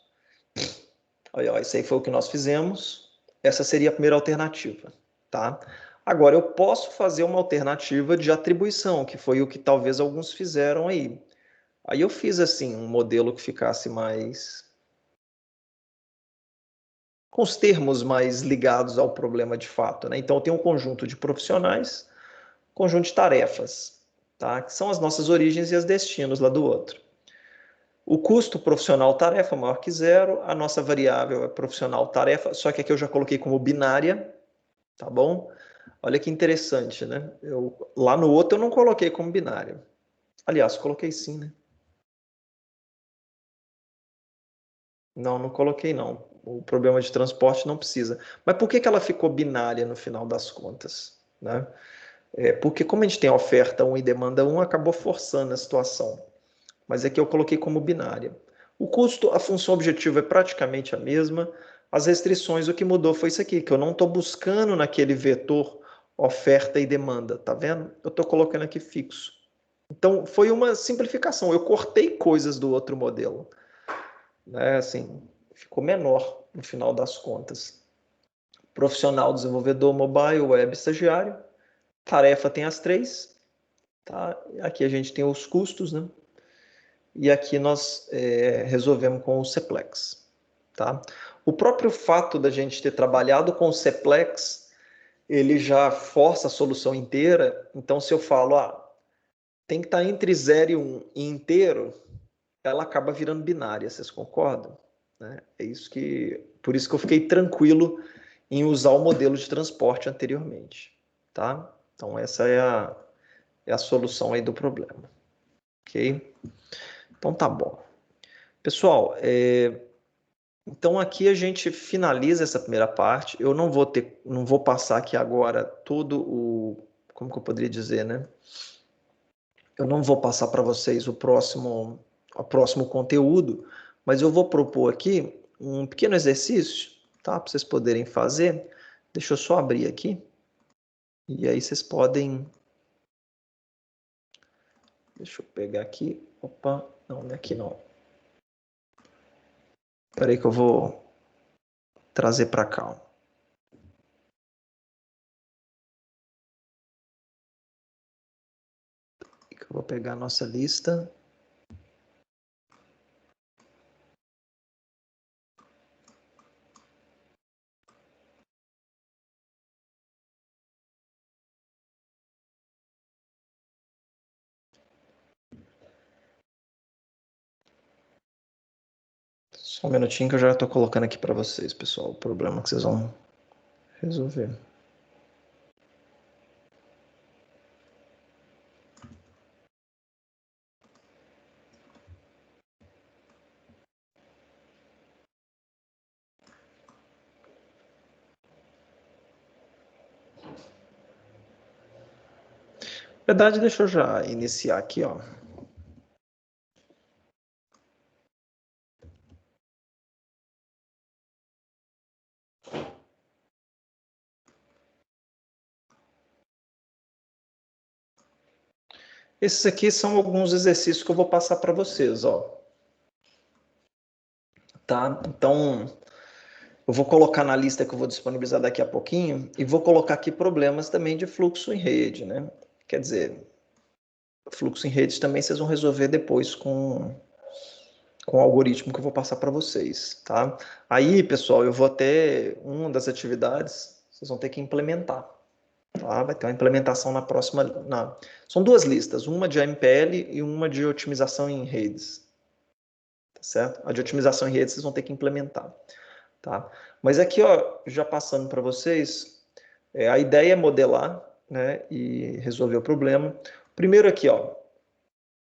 Aí, ó, isso aí foi o que nós fizemos. Essa seria a primeira alternativa, tá? Agora, eu posso fazer uma alternativa de atribuição, que foi o que talvez alguns fizeram aí. Aí eu fiz assim, um modelo que ficasse mais com os termos mais ligados ao problema de fato, né? Então eu tenho um conjunto de profissionais, conjunto de tarefas, tá? Que são as nossas origens e os destinos lá do outro. O custo profissional tarefa maior que zero, a nossa variável é profissional tarefa, só que aqui eu já coloquei como binária, tá bom? Olha que interessante, né? Lá no outro eu não coloquei como binária. Aliás, coloquei sim, né? Não, não coloquei não. O problema de transporte não precisa. Mas por que ela ficou binária no final das contas? Né? Porque como a gente tem oferta 1 e demanda 1, acabou forçando a situação. Mas aqui eu coloquei como binária. O custo, a função objetiva é praticamente a mesma. As restrições, o que mudou foi isso aqui, que eu não estou buscando naquele vetor oferta e demanda, tá vendo? Eu estou colocando aqui fixo. Então, foi uma simplificação. Eu cortei coisas do outro modelo. Né? Assim, ficou menor no final das contas. Profissional, desenvolvedor, mobile, web, estagiário. Tarefa tem as três. Tá? Aqui a gente tem os custos, né? E aqui nós resolvemos com o Cplex. Tá? O próprio fato da gente ter trabalhado com o Cplex, ele já força a solução inteira. Então, se eu falo, tem que estar entre 0 e 1 e inteiro, ela acaba virando binária, vocês concordam? Né? Por isso que eu fiquei tranquilo em usar o modelo de transporte anteriormente. Tá? Então, essa é a solução aí do problema. Ok? Então, tá bom. Pessoal, então aqui a gente finaliza essa primeira parte. Eu não vou passar aqui agora todo o, como que eu poderia dizer, né? Eu não vou passar para vocês o próximo conteúdo, mas eu vou propor aqui um pequeno exercício, tá? Para vocês poderem fazer. Deixa eu só abrir aqui. E aí vocês podem... Deixa eu pegar aqui. Opa, não é aqui não. Espera aí que eu vou trazer para cá. Eu vou pegar a nossa lista. Só um minutinho que eu já estou colocando aqui para vocês, pessoal, o problema que vocês vão resolver. Na verdade, deixa eu já iniciar aqui, ó. Esses aqui são alguns exercícios que eu vou passar para vocês, ó. Tá? Então, eu vou colocar na lista que eu vou disponibilizar daqui a pouquinho e vou colocar aqui problemas também de fluxo em rede, né? Quer dizer, fluxo em rede também vocês vão resolver depois com o algoritmo que eu vou passar para vocês, tá? Aí, pessoal, eu vou ter uma das atividades, vocês vão ter que implementar, tá? Vai ter uma implementação na próxima... São duas listas, uma de AMPL e uma de otimização em redes, tá certo? A de otimização em redes vocês vão ter que implementar, tá? Mas aqui, ó, já passando para vocês, a ideia é modelar, né, e resolver o problema. Primeiro aqui, ó,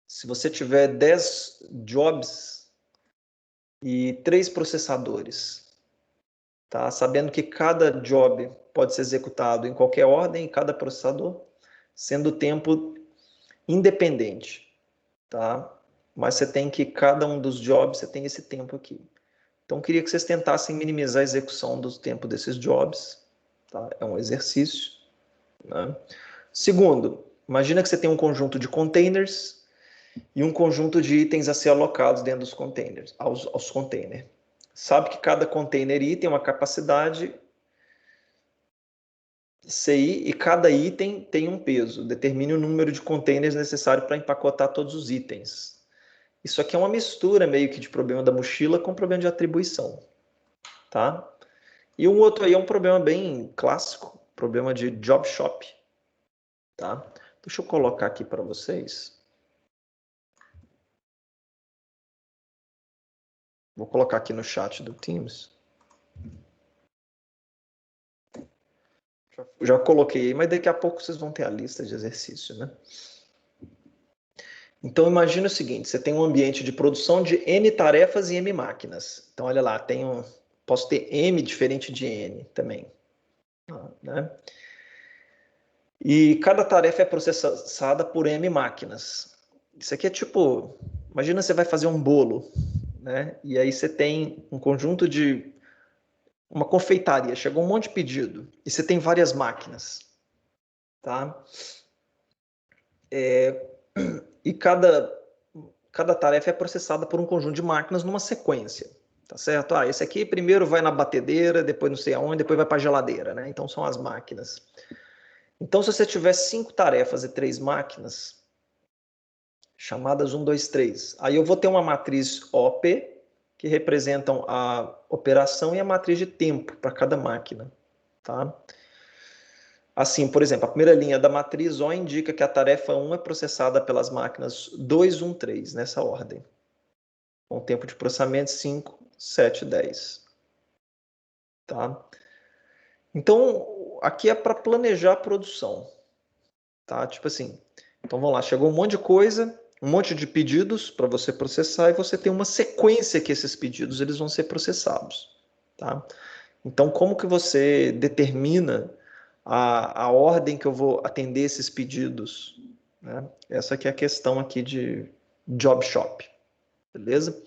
se você tiver 10 jobs e 3 processadores, tá? Sabendo que cada job pode ser executado em qualquer ordem, em cada processador, sendo o tempo independente, tá? Mas você tem que, cada um dos jobs, você tem esse tempo aqui. Então, eu queria que vocês tentassem minimizar a execução do tempo desses jobs, tá? É um exercício, né? Segundo, imagina que você tem um conjunto de containers e um conjunto de itens a ser alocados dentro dos containers, aos containers. Sabe que cada container item tem uma capacidade CI e cada item tem um peso. Determine o número de containers necessário para empacotar todos os itens. Isso aqui é uma mistura meio que de problema da mochila com problema de atribuição, tá? E um outro aí é um problema bem clássico, problema de job shop, tá? Deixa eu colocar aqui para vocês. Vou colocar aqui no chat do Teams. Já coloquei aí, mas daqui a pouco vocês vão ter a lista de exercício, né? Então, imagina o seguinte, você tem um ambiente de produção de N tarefas e M máquinas. Então, olha lá, posso ter M diferente de N também, né? E cada tarefa é processada por M máquinas. Isso aqui é tipo, imagina você vai fazer um bolo, né? E aí você tem um conjunto de uma confeitaria, chegou um monte de pedido e você tem várias máquinas, tá? E cada tarefa é processada por um conjunto de máquinas numa sequência, tá certo? Esse aqui primeiro vai na batedeira, depois não sei aonde, depois vai para a geladeira, né? Então são as máquinas. Então, se você tiver 5 tarefas e 3 máquinas, chamadas 1, 2, 3, aí eu vou ter uma matriz OP, que representam a operação e a matriz de tempo para cada máquina, tá? Assim, por exemplo, a primeira linha da matriz O indica que a tarefa 1 é processada pelas máquinas 2, 1, 3, nessa ordem. Com tempo de processamento 5, 7, 10. Tá? Então, aqui é para planejar a produção. Tá? Tipo assim, então vamos lá, chegou um monte de coisa, um monte de pedidos para você processar e você tem uma sequência que esses pedidos eles vão ser processados, tá? Então, como que você determina a ordem que eu vou atender esses pedidos, né? Essa que é a questão aqui de Job Shop, beleza?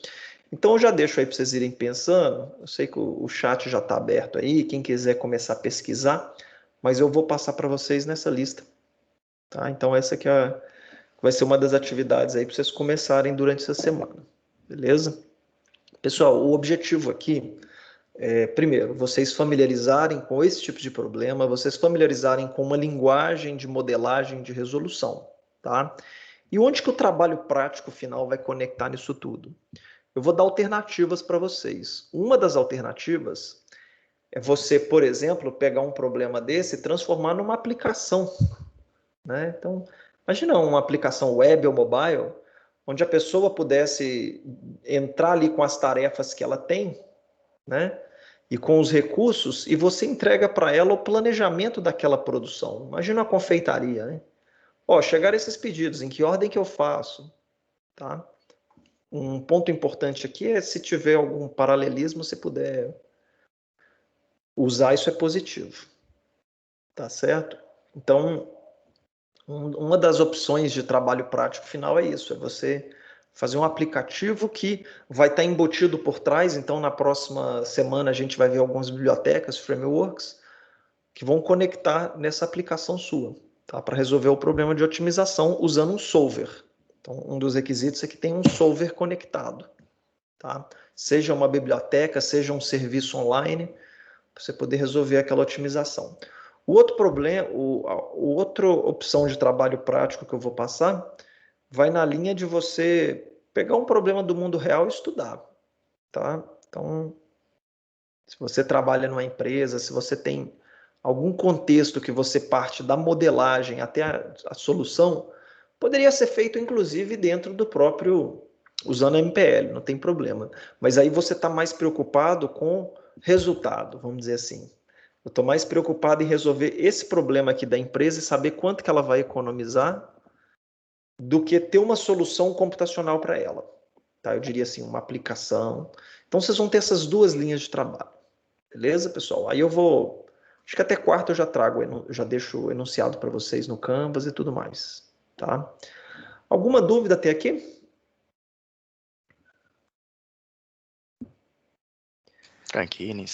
Então, eu já deixo aí para vocês irem pensando. Eu sei que o chat já está aberto aí, quem quiser começar a pesquisar, mas eu vou passar para vocês nessa lista, tá? Então, essa que vai ser uma das atividades aí para vocês começarem durante essa semana, beleza? Pessoal, o objetivo aqui primeiro, vocês familiarizarem com esse tipo de problema, vocês familiarizarem com uma linguagem de modelagem de resolução, tá? E onde que o trabalho prático final vai conectar nisso tudo? Eu vou dar alternativas para vocês. Uma das alternativas é você, por exemplo, pegar um problema desse e transformar numa aplicação, né? Então, imagina uma aplicação web ou mobile, onde a pessoa pudesse entrar ali com as tarefas que ela tem, né? E com os recursos, e você entrega para ela o planejamento daquela produção. Imagina uma confeitaria, né? Ó, chegaram esses pedidos, em que ordem que eu faço? Tá? Um ponto importante aqui é se tiver algum paralelismo, se puder usar, isso é positivo. Tá certo? Então, uma das opções de trabalho prático final é isso, é você fazer um aplicativo que vai estar embutido por trás. Então, na próxima semana, a gente vai ver algumas bibliotecas, frameworks, que vão conectar nessa aplicação sua, tá? Para resolver o problema de otimização usando um solver. Então, um dos requisitos é que tem um solver conectado, tá? Seja uma biblioteca, seja um serviço online, para você poder resolver aquela otimização. O outro problema, outra opção de trabalho prático que eu vou passar vai na linha de você pegar um problema do mundo real e estudar, tá? Então, se você trabalha numa empresa, se você tem algum contexto que você parte da modelagem até a solução, poderia ser feito inclusive dentro do próprio, usando a MPL, não tem problema. Mas aí você está mais preocupado com resultado, vamos dizer assim. Eu estou mais preocupado em resolver esse problema aqui da empresa e saber quanto que ela vai economizar do que ter uma solução computacional para ela. Tá? Eu diria assim, uma aplicação. Então vocês vão ter essas duas linhas de trabalho. Beleza, pessoal? Aí eu vou... Acho que até quarta eu já trago, eu já deixo o enunciado para vocês no Canvas e tudo mais. Tá? Alguma dúvida até aqui? Tranquilo.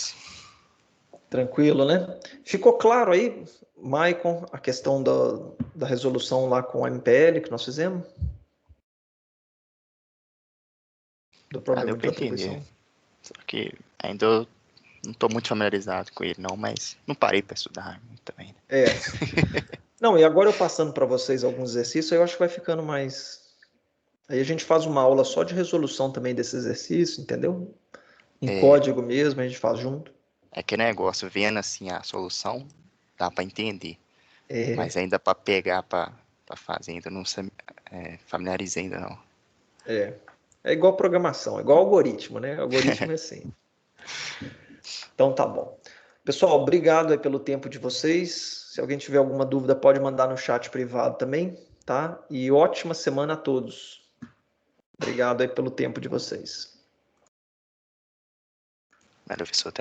Tranquilo, né? Ficou claro aí, Maicon, a questão da resolução lá com a MPL que nós fizemos? Do Ah, deu problema de pra entender. atribuição? Só que ainda eu não tô muito familiarizado com ele, não, mas não parei pra estudar muito também, né? Não, e agora eu passando para vocês alguns exercícios, eu acho que vai ficando mais... Aí a gente faz uma aula só de resolução também desse exercício, entendeu? Em código mesmo, a gente faz junto. É que negócio, vendo assim a solução, dá pra entender. É, Mas ainda pra pegar pra fazer, ainda não familiarizei ainda não. é igual programação, é igual algoritmo, né? Algoritmo é assim. Então tá bom. Pessoal, obrigado aí pelo tempo de vocês. Se alguém tiver alguma dúvida, pode mandar no chat privado também, tá? E ótima semana a todos. Obrigado aí pelo tempo de vocês. Valeu, professor.